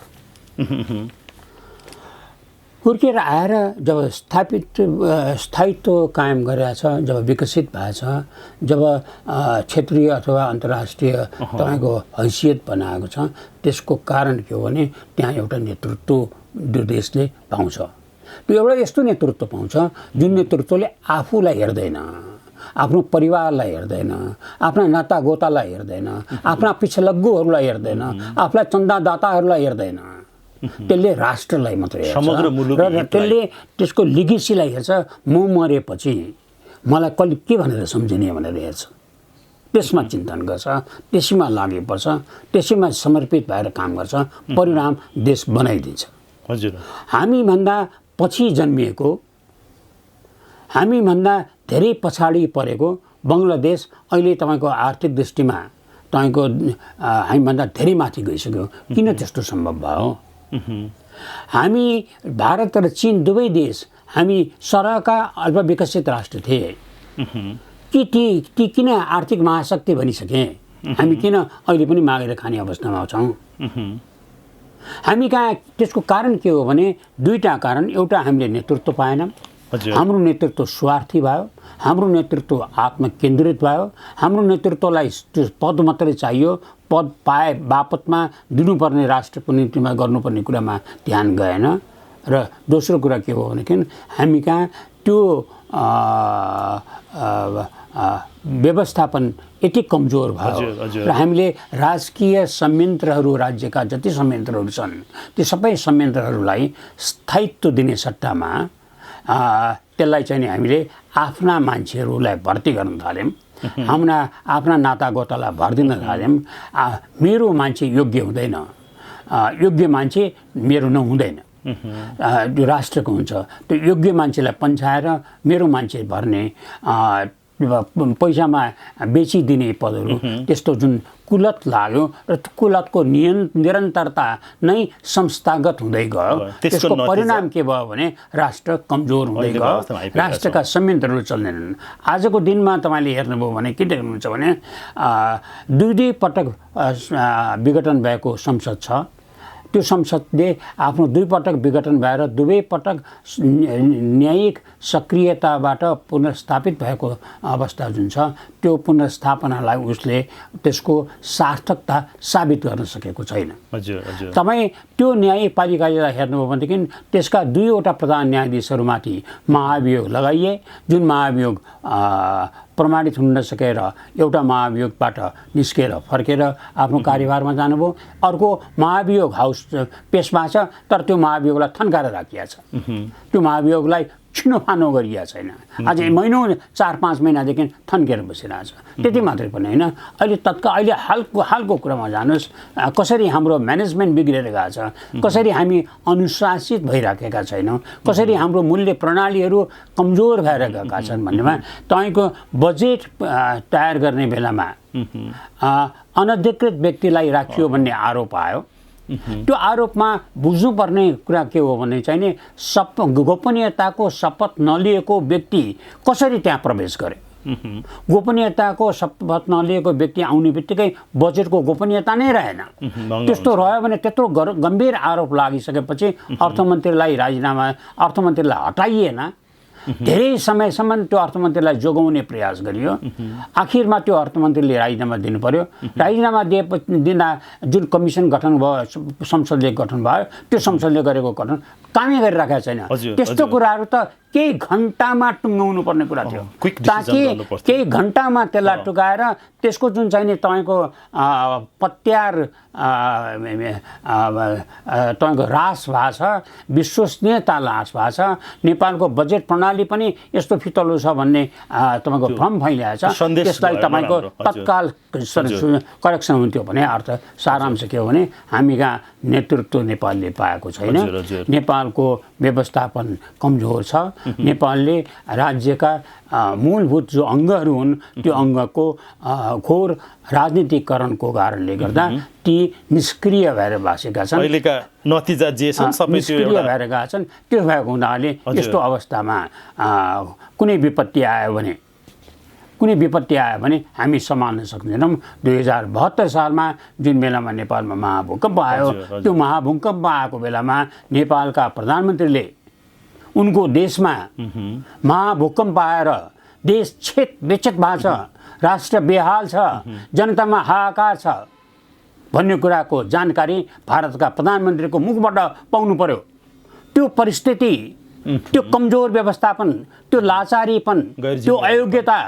हुर्किएर आएर जब स्थायित्व कायम गरेको छ, जब विकसित भएको छ, जब क्षेत्रीय अथवा अन्तर्राष्ट्रिय तपाईँको हैसियत बनाएको छ, त्यसको कारण के हो भने त्यहाँ एउटा नेतृत्व त्यो देशले पाउँछ। त्यो एउटा यस्तो नेतृत्व पाउँछ जुन नेतृत्वले आफूलाई हेर्दैन, आफ्नो परिवारलाई हेर्दैन, आफ्ना नातागोतालाई हेर्दैन, आफ्ना पिछलग्गुहरूलाई हेर्दैन, आफूलाई चन्दादाताहरूलाई हेर्दैन, त्यसले राष्ट्रलाई मात्रै हेर्छ र त्यसले त्यसको लिगेसीलाई हेर्छ। म मरेपछि मलाई कसले के भनेर सम्झिने भनेर हेर्छ, त्यसमा चिन्तन गर्छ, त्यसैमा लागेपर्छ, त्यसैमा समर्पित भएर काम गर्छ, परिणाम देश बनाइदिन्छ। हजुर, हामीभन्दा पछि जन्मिएको, हामीभन्दा धेरै पछाडि परेको बङ्गलादेश अहिले तपाईँको आर्थिक दृष्टिमा तपाईँको हामीभन्दा धेरै माथि गइसक्यो। किन त्यस्तो सम्भव भयो? हामी भारत र चीन दुवै देश हामी सरहका अल्पविकसित राष्ट्र थिए कि ती किन आर्थिक महाशक्ति बनिसके? हामी किन अहिले पनि मागेर खाने अवस्थामा छौँ? हामी कहाँ त्यसको कारण के हो भने दुईटा कारण। एउटा, हामीले नेतृत्व पाएनौँ, हाम्रो नेतृत्व स्वार्थी भयो, हाम्रो नेतृत्व आत्मकेन्द्रित भयो, हाम्रो नेतृत्वलाई त्यो पद मात्रै चाहियो, पद पाए बापतमा दिनुपर्ने राष्ट्रको निम्तिमा गर्नुपर्ने कुरामा ध्यान गएन। र दोस्रो कुरा के हो भनेदेखि हामी कहाँ त्यो व्यवस्थापन यति कमजोर भयो र हामीले राजकीय संयन्त्रहरू, राज्यका जति संयन्त्रहरू छन् ती सबै संयन्त्रहरूलाई स्थायित्व दिने सट्टामा त्यसलाई चाहिँ हामीले आफ्ना मान्छेहरूलाई भर्ती गर्न थाल्यौँ, आफ्ना नातागोतालाई भरिदिन थाल्यौँ। मेरो मान्छे योग्य हुँदैन, योग्य मान्छे मेरो नहुँदैन, त्यो राष्ट्रको हुन्छ। त्यो योग्य मान्छेलाई पन्छाएर मेरो मान्छे भर्ने, पैसामा बेचिदिने पदहरू, त्यस्तो जुन कुलत लाग्यो र कुलतको निरन्तरता नै संस्थागत हुँदै गयो। त्यसको परिणाम के भयो भने राष्ट्र कमजोर हुँदै गयो, राष्ट्रका संयन्त्रहरू चल्दैनन्। आजको दिनमा तपाईँले हेर्नुभयो भने के देख्नुहुन्छ भने दुई पटक विघटन भएको संसद छ। त्यो संसदले आफ्नो दुई पटक विघटन भएर दुवै पटक न्यायिक सक्रियताबाट पुनर्स्थापित भएको अवस्था जुन छ, त्यो पुनर्स्थापनालाई उसले त्यसको सार्थकता साबित गर्न सकेको छैन। तपाईँ त्यो न्यायपालिकालाई हेर्नुभयो भनेदेखि त्यसका दुईवटा प्रधान न्यायाधीशहरूमाथि महाभियोग लगाइए, जुन महाभियोग प्रमाणित हुन नसकेर एउटा महाभियोगबाट निस्केर फर्केर आफ्नो कार्यभारमा जानुभयो। अर्को महाभियोग हाउस पेश भएको छ, तर त्यो महाभियोगलाई थन्काएर राखिएको छ, त्यो महाभियोगलाई छिनोफानो गरिएको छैन। अझै महिनौ 4-5 महिनादेखि थन्केर बसिरहेको छ। त्यति मात्रै पनि होइन, अहिले हालको कुरामा जानुहोस्, कसरी हाम्रो म्यानेजमेन्ट बिग्रेर गएको छ, कसरी हामी अनुशासित भइराखेका छैनौँ, कसरी हाम्रो मूल्य प्रणालीहरू कमजोर भएर गएका छन् भन्नेमा तपाईँको बजेट तयार गर्ने बेलामा अनधिकृत व्यक्तिलाई राखियो भन्ने आरोप आयो। त्यो आरोपमा बुझ्नुपर्ने कुरा के हो भने चाहिँ नि गोपनीयताको शपथ नलिएको व्यक्ति कसरी त्यहाँ प्रवेश गरे? गोपनीयताको शपथ नलिएको व्यक्ति आउने बित्तिकै बजेटको गोपनीयता नै रहेन। त्यस्तो रह्यो भने त्यत्रो गम्भीर आरोप लागिसकेपछि अर्थमन्त्रीलाई हटाइएन। धेरै समयसम्म त्यो अर्थमन्त्रीलाई जोगाउने प्रयास गरियो। आखिरमा त्यो अर्थमन्त्रीले राजीनामा दिनु पर्यो। राजीनामा दिँदा जुन कमिसन गठन भयो, संसदले गठन भयो, त्यो संसदले गरेको गठन कामै गरिराखेको छैन। त्यस्तो कुराहरू त केही घन्टामा टुङ्गाउनु पर्ने कुरा थियो, ताकि केही घन्टामा त्यसलाई टुकाएर त्यसको जुन चाहिँ नि तपाईँको पत्यार तपाईँको ह्रास भएको छ, विश्वसनीयता ह्रास भएको छ, नेपालको बजेट प्रणाली पनि यस्तो फितलो छ भन्ने तपाईँको भ्रम फैलिएको छ। त्यसलाई तपाईँको तत्काल करेक्सन हुन्थ्यो भने अर्थ सारांश के हो भने हामी कहाँ नेतृत्व नेपालले पाएको छैन, नेपालको व्यवस्थापन कमजोर छ, नेपालले राज्यका मूलभूत जो अङ्गहरू हुन् त्यो अङ्गको घोर राजनीतिकरणको कारणले गर्दा ती निष्क्रिय भएर बसेका छन्। अहिलेका नतिजा जे छन् सबै निष्क्रिय भएर गएका छन्। त्यो भएको हुनाले यस्तो अवस्थामा कुनै विपत्ति आयो भने, कुनै विपत्ति आयो भने हामी सम्हाल्न सक्दैनौँ। 2072 सालमा जुन बेलामा नेपालमा महाभूकम्प आयो, त्यो महाभूकम्प आएको बेलामा नेपालका प्रधानमन्त्रीले उनको देशमा महाभूकम्प आएर देश बेचेत भएको छ, राष्ट्र बेहाल छ, जनतामा हाहाकार छ भन्ने कुराको जानकारी भारतका प्रधानमन्त्रीको मुखबाट पाउनु पर्यो। त्यो परिस्थिति, त्यो कमजोर व्यवस्थापन, त्यो लाचारीपन, त्यो अयोग्यता,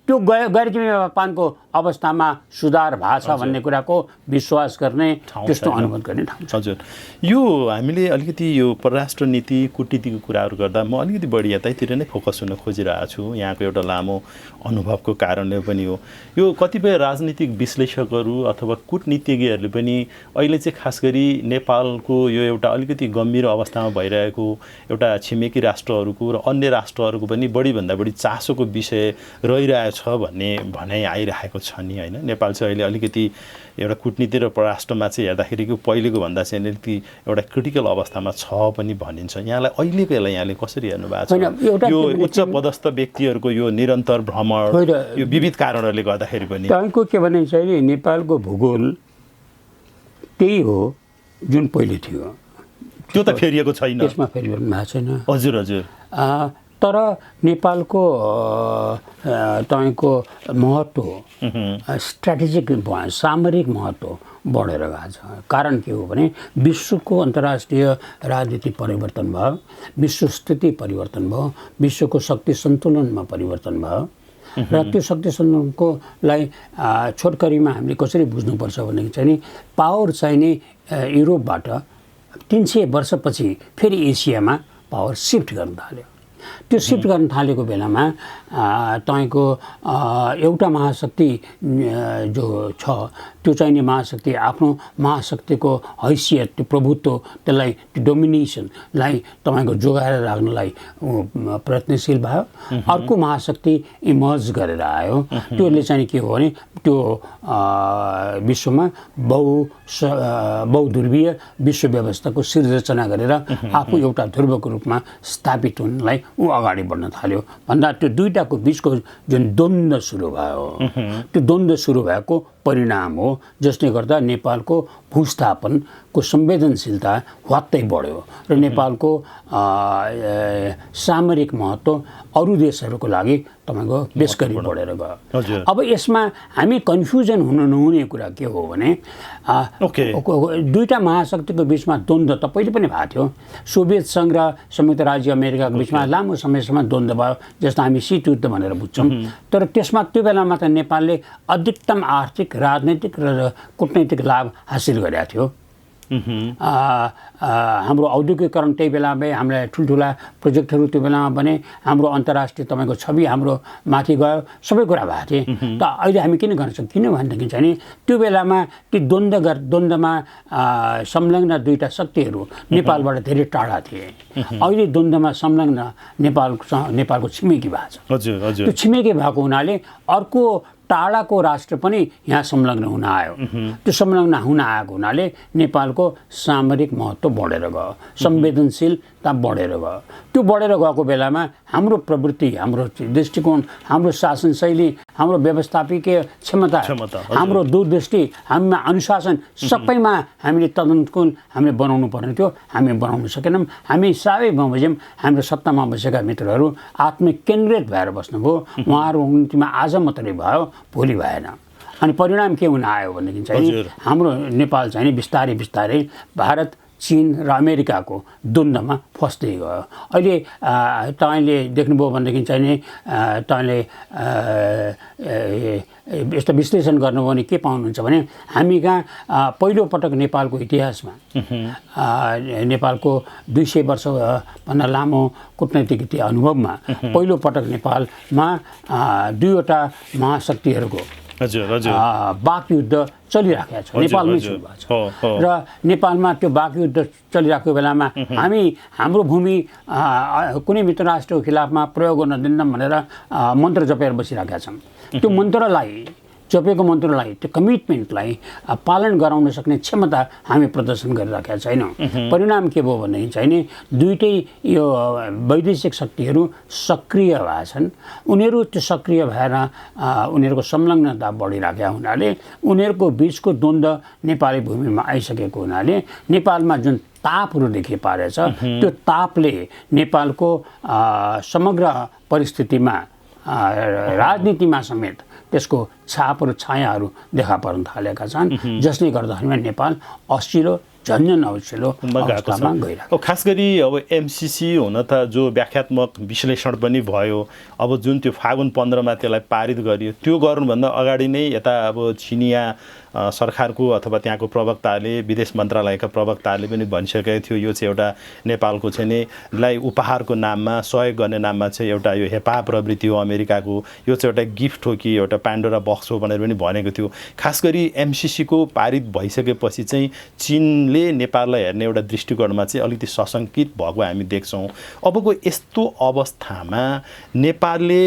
त्यो गैरजिम्मेवारपनको अवस्थामा सुधार भएको छ भन्ने कुराको विश्वास गर्ने, त्यस्तो अनुभव गर्ने ठाउँ छ। हजुर, यो हामीले अलिकति यो परराष्ट्र नीति कूटनीतिको कुराहरू गर्दा म अलिकति बढी यतैतिर नै फोकस हुन खोजिरहेको छु। यहाँको एउटा लामो अनुभवको कारणले पनि हो। यो कतिपय राजनीतिक विश्लेषकहरू अथवा कूटनीतिज्ञहरूले पनि अहिले चाहिँ खास गरी नेपालको यो एउटा अलिकति गम्भीर अवस्थामा भइरहेको एउटा छिमेकी राष्ट्रहरूको र अन्य राष्ट्रहरूको पनि बढीभन्दा बढी चासोको विषय रहिरहेछ भन्ने भनाइ आइरहेको छ नि, होइन? नेपाल चाहिँ अहिले अलिकति एउटा कूटनीति र परराष्ट्रमा चाहिँ हेर्दाखेरिको पहिलेको भन्दा चाहिँ अलिकति एउटा क्रिटिकल अवस्थामा छ पनि भनिन्छ। यहाँलाई अहिलेको बेला यहाँले कसरी हेर्नु भएको छ? यो उच्च पदस्थ व्यक्तिहरूको यो निरन्तर भ्रमण, यो विविध कारणहरूले गर्दाखेरि पनि तपाईँको के भने चाहिँ नेपालको भूगोल त्यही हो जुन पहिले थियो, त्यो त फेरिएको छैन, त्यसमा फेरिनु भएको छैन। हजुर हजुर। तर नेपालको तपाईँको महत्त्व, स्ट्राटेजिक सामरिक महत्त्व बढेर गएको छ। कारण के हो भने विश्वको अन्तर्राष्ट्रिय राजनीति परिवर्तन भयो, विश्व स्थिति परिवर्तन भयो, विश्वको शक्ति सन्तुलनमा परिवर्तन भयो र त्यो शक्ति सन्तुलनको लाई छोटकरीमा हामीले कसरी बुझ्नुपर्छ भनेदेखि चाहिँ नि पावर चाहिँ नि युरोपबाट 300 वर्षपछि फेरि एसियामा पावर सिफ्ट गर्न थाल्यो। त्यो सिफ्ट गर्न थालेको बेलामा तपाईँको एउटा महाशक्ति जो छ त्यो चाहिने महाशक्ति आफ्नो महाशक्तिको हैसियत, त्यो प्रभुत्व, त्यसलाई त्यो डोमिनेसनलाई तपाईँको जोगाएर राख्नलाई प्रयत्नशील भयो। अर्को महाशक्ति इमर्ज गरेर आयो। त्योले चाहिँ के हो भने त्यो विश्वमा बहुध्रुवीय विश्व व्यवस्थाको सिर्जना गरेर आफू एउटा ध्रुवको रूपमा स्थापित हुनलाई ऊ अगाडि बढ्न थाल्यो। भन्दा त्यो दुईटाको बिचको जुन द्वन्द्व सुरु भयो, त्यो द्वन्द्व सुरु भएको परिणाम हो जसले गर्दा नेपालको भूस्थापनको संवेदनशीलता वात्तै बढ्यो र नेपालको सामरिक महत्त्व अरू देशहरूको लागि तपाईँको बेसगरी बढेर गयो। अब यसमा हामी कन्फ्युजन हुन नहुने कुरा के हो भने दुईटा महाशक्तिको बिचमा द्वन्द्व त पहिले पनि भएको थियो। सोभियत सङ्घ र संयुक्त राज्य अमेरिकाको बिचमा लामो समयसम्म द्वन्द्व भयो, जसलाई हामी शीत युद्ध भनेर बुझ्छौँ। तर त्यसमा त्यो बेलामा त नेपालले अधिकतम आर्थिक, राजनैतिक र कूटनैतिक लाभ हासिल गरेका थियो। हाम्रो औद्योगिकरण त्यही बेलामा हामीलाई ठुल्ठुला प्रोजेक्टहरू त्यो बेलामा बने, हाम्रो अन्तर्राष्ट्रिय तपाईँको छवि हाम्रो माथि गयो, सबै कुरा भएको थिए। त अहिले हामी किन गर्न सक्छौँ? किन भनेदेखि चाहिँ नि त्यो बेलामा ती द्वन्द्वमा संलग्न दुईटा शक्तिहरू नेपालबाट धेरै टाढा थिए। अहिले द्वन्द्वमा संलग्न नेपालको छिमेकी भएको छ। त्यो छिमेकी भएको हुनाले अर्को टाढाको राष्ट्र पनि यहाँ संलग्न हुन आयो। त्यो संलग्न हुन आएको हुनाले नेपालको सामरिक महत्त्व बढेर गयो, संवेदनशीलता बढेर गयो। त्यो बढेर गएको बेलामा हाम्रो प्रवृत्ति, हाम्रो दृष्टिकोण, हाम्रो शासन शैली, हाम्रो व्यवस्थापकीय क्षमता, हाम्रो दूरदृष्टि, हामीमा अनुशासन सबैमा हामीले तदनुकूल हामीले बनाउनु पर्ने थियो। हामी बनाउन सकेनौँ। हामी साबै बमोजिम हाम्रो सत्तामा बसेका मित्रहरू आत्मकेन्द्रित भएर बस्नुभयो। उहाँहरू उन्नतिमा आज मात्रै भयो, भोलि भएन। अनि परिणाम के हुन आयो भनेदेखि चाहिँ हाम्रो नेपाल चाहिँ बिस्तारै बिस्तारै भारत, चीन र अमेरिकाको द्वन्द्वमा फस्दै गयो। अहिले तपाईँले देख्नुभयो भनेदेखि चाहिँ तपाईँले यस्तो विश्लेषण गर्नुभयो भने के पाउनुहुन्छ भने हामी कहाँ पहिलोपटक नेपालको इतिहासमा नेपालको 200 वर्षभन्दा लामो कूटनैतिक अनुभवमा पहिलोपटक नेपालमा दुईवटा महाशक्तिहरूको बाक युद्ध चलिराखेको छ। नेपालमै सुरु भएको छ र नेपालमा त्यो बाक युद्ध चलिरहेको बेलामा हामी हाम्रो भूमि कुनै मित्र राष्ट्रको खिलाफमा प्रयोग गर्न दिन्नौँ भनेर मन्त्र जपेर बसिरहेका छौँ। त्यो मन्त्रलाई चोपेको मन्त्रलाई त्यो कमिटमेन्टलाई पालन गराउन सक्ने क्षमता हामी प्रदर्शन गरिराखेका छैनौँ। परिणाम के भयो भने चाहिँ नि दुईटै यो वैदेशिक शक्तिहरू सक्रिय भएका छन्। उनीहरू त्यो सक्रिय भएर उनीहरूको संलग्नता बढिराखेका हुनाले उनीहरूको बिचको द्वन्द्व नेपाली भूमिमा आइसकेको हुनाले नेपालमा जुन तापहरू देखि पारेछ त्यो तापले नेपालको समग्र परिस्थितिमा राजनीतिमा समेत त्यसको छापहरू छायाहरू देखा पर्न थालेका छन्, जसले गर्दाखेरि नेपाल असिलो झन्झन असिलो अवस्थामा गइरहेको। खास गरी अब एमसिसी हुन त जो व्याख्यात्मक विश्लेषण पनि भयो, अब जुन त्यो फागुन 15मा त्यसलाई पारित गरियो, त्यो गर्नुभन्दा अगाडि नै यता अब चिनिया सरकारको अथवा त्यहाँको प्रवक्ताले, विदेश मन्त्रालयका प्रवक्ताले पनि भनिसकेको थियो यो चाहिँ एउटा नेपालको चाहिँ नि लाई उपहारको नाममा, सहयोग गर्ने नाममा चाहिँ एउटा यो हेपा प्रवृत्ति हो अमेरिकाको, यो चाहिँ एउटा गिफ्ट हो कि एउटा पान्डोरा बक्स हो भनेर पनि भनेको थियो। खास गरी एमसिसीको पारित भइसकेपछि चाहिँ चीनले नेपाललाई हेर्ने एउटा दृष्टिकोणमा चाहिँ अलिकति सशङ्कित भएको हामी देख्छौँ। अबको यस्तो अवस्थामा नेपालले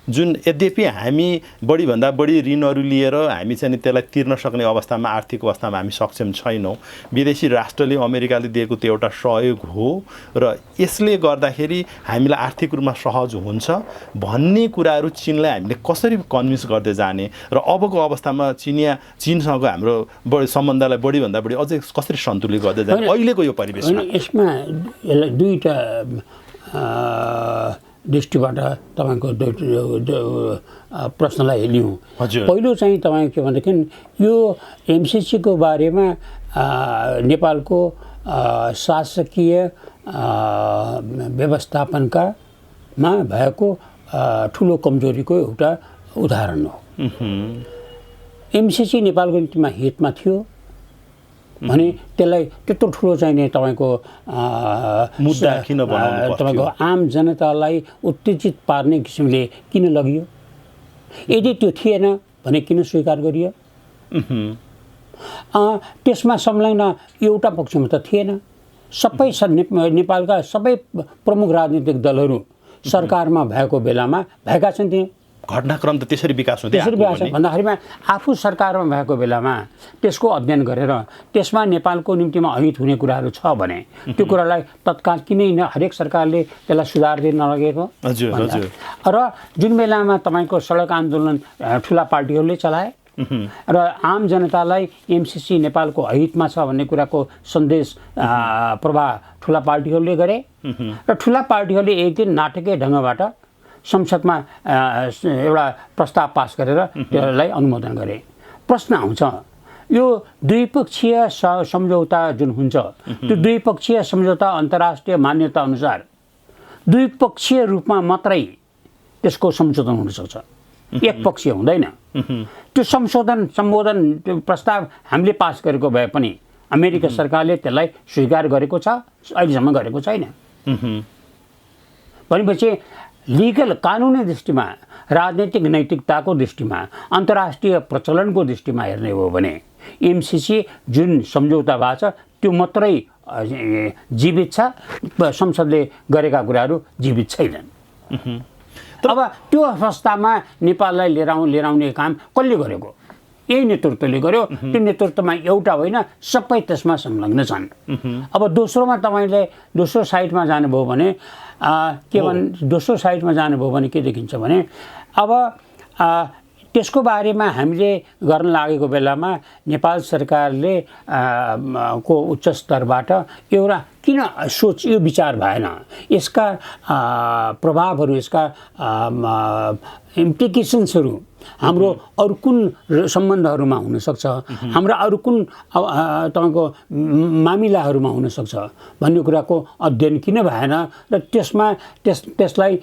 जुन यद्यपि हामी बढीभन्दा बढी ऋणहरू लिएर हामी चाहिँ त्यसलाई तिर्न सक्ने अवस्थामा, आर्थिक अवस्थामा हामी सक्षम छैनौँ, विदेशी राष्ट्रले अमेरिकाले दिएको त्यो एउटा सहयोग हो र यसले गर्दाखेरि हामीलाई आर्थिक रूपमा सहज हुन्छ भन्ने कुराहरू चीनलाई हामीले कसरी कन्भिन्स गर्दै जाने र अबको अवस्थामा चीनसँग हाम्रो सम्बन्धलाई बढीभन्दा बढी अझै कसरी सन्तुलित गर्दै जाने अहिलेको यो परिवेशमा? यसमा यसलाई दुईवटा दृष्टिबाट तपाईँको प्रश्नलाई लिउँ। पहिलो चाहिँ तपाईँ के भनेदेखि यो एमसिसीको बारेमा नेपालको शासकीय व्यवस्थापनकामा भएको ठुलो कमजोरीको एउटा उदाहरण हो। एमसिसी नेपालको निम्तिमा हितमा थियो भने त्यसलाई त्यत्रो ठुलो चाहिने तपाईँको मुद्दा किन बनाउनु पर्यो? तपाईँको आम जनतालाई उत्तेजित पार्ने किसिमले किन लगियो? यदि त्यो थिएन भने किन स्वीकार गरियो? त्यसमा संलग्न एउटा पक्षमा त थिएन। सबै नेपालका सबै प्रमुख राजनीतिक दलहरू सरकारमा भएको बेलामा भएका छन्। त्यो घटनाक्रम त त्यसरी विकास हुँदै भन्दाखेरिमा आफू सरकारमा भएको बेलामा त्यसको अध्ययन गरेर त्यसमा नेपालको निम्तिमा अहित हुने कुराहरू छ भने त्यो कुरालाई तत्काल किनै हरेक सरकारले त्यसलाई सुधार दिन नलगेको? र जुन बेलामा तपाईँको सडक आन्दोलन ठुला पार्टीहरूले चलाए र आम जनतालाई एमसिसी नेपालको अहितमा छ भन्ने कुराको सन्देश प्रवाह ठुला पार्टीहरूले गरे र ठुला पार्टीहरूले एक दिन नाटकीय ढङ्गबाट संसदमा एउटा प्रस्ताव पास गरेर त्यसलाई अनुमोदन गरे। प्रश्न आउँछ, यो द्विपक्षीय सम्झौता जुन हुन्छ त्यो द्विपक्षीय सम्झौता अन्तर्राष्ट्रिय मान्यता अनुसार द्विपक्षीय रूपमा मात्रै त्यसको संशोधन हुनसक्छ, एकपक्षीय हुँदैन। त्यो सम्बोधन त्यो प्रस्ताव हामीले पास गरेको भए पनि अमेरिका सरकारले त्यसलाई स्वीकार गरेको छ, अहिलेसम्म गरेको छैन। भनेपछि लिगल कानुनी दृष्टिमा, राजनैतिक नैतिकताको दृष्टिमा, अन्तर्राष्ट्रिय प्रचलनको दृष्टिमा हेर्ने हो भने एमसिसी जुन सम्झौता भएको छ त्यो मात्रै जीवित छ, संसदले गरेका कुराहरू जीवित छैनन्। अब त्यो अवस्थामा नेपाललाई लिएर आउने काम कसले गरेको? यही नेतृत्वले गर्यो। त्यो नेतृत्वमा एउटा होइन, सबै त्यसमा संलग्न छन्। अब दोस्रोमा तपाईँले दोस्रो साइडमा जानुभयो भने दोस्रो साइडमा जानुभयो भने के देखिन्छ भने अब त्यसको बारेमा हामीले गर्न लागेको बेलामा नेपाल सरकारले को उच्च स्तरबाट एउटा किन यो विचार भएन, यसका प्रभावहरू, यसका इम्प्लिकेसन्सहरू हाम्रो अरू कुन सम्बन्धहरूमा हुनसक्छ, हाम्रा अरू कुन तपाईँको मामिलाहरूमा हुनसक्छ भन्ने कुराको अध्ययन किन भएन र त्यसलाई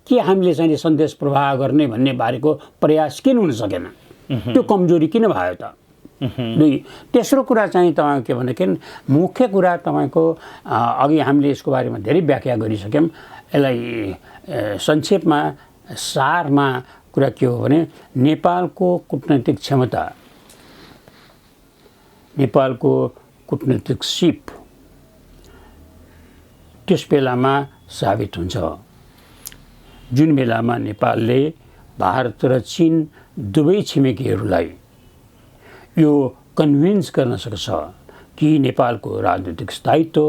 के हामीले चाहिँ सन्देश प्रवाह गर्ने भन्ने बारेको प्रयास किन हुन सकेन? त्यो कमजोरी किन भयो त? दुई, तेस्रो कुरा चाहिँ तपाईँ के भनेदेखि मुख्य कुरा तपाईँको अघि हामीले यसको बारेमा धेरै व्याख्या गरिसक्यौँ। यसलाई संक्षेपमा सारमा कुरा के हो भने नेपालको कूटनैतिक क्षमता, नेपालको कूटनैतिक सिप त्यस बेलामा साबित हुन्छ जुन बेलामा नेपालले भारत र चीन दुवै छिमेकीहरूलाई यो कन्भिन्स गर्न सक्छ कि नेपालको राजनीतिक स्थायित्व,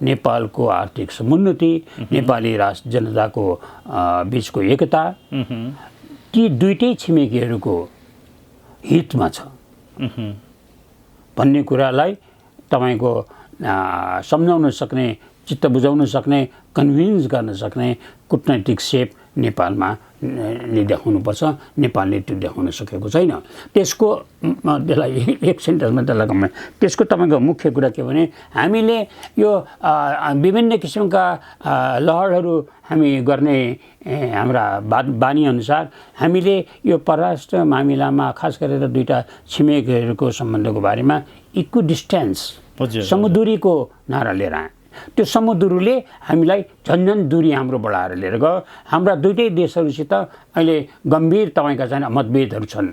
नेपालको आर्थिक समुन्नति, नेपाली राष्ट्र जनताको बिचको एकता ती दुईटै छिमेकीहरूको हितमा छ भन्ने कुरालाई तपाईको सम्झाउन सक्ने, चित्त बुझाउन सक्ने, कन्भिन्स गर्न सक्ने कूटनैतिक सेप नेपालमा देखाउनुपर्छ। नेपालले त्यो देखाउन सकेको छैन। त्यसको त्यसलाई एक सेन्टेन्समा त्यसलाई कम त्यसको तपाईँको मुख्य कुरा के भने हामीले यो विभिन्न किसिमका लहरहरू हामी गर्ने हाम्रा बानीअनुसार हामीले यो परराष्ट्र मामिलामा खास गरेर दुईटा छिमेकीहरूको सम्बन्धको बारेमा इक्विडिस्टेन्स समुदुरीको नारा लिएर आए। त्यो समुद्रले हामीलाई झन्झन दूरी हाम्रो बढाएर लिएर गयो। हाम्रा दुईटै देशहरूसित अहिले गम्भीर तपाईँका चाहिँ मतभेदहरू छन्।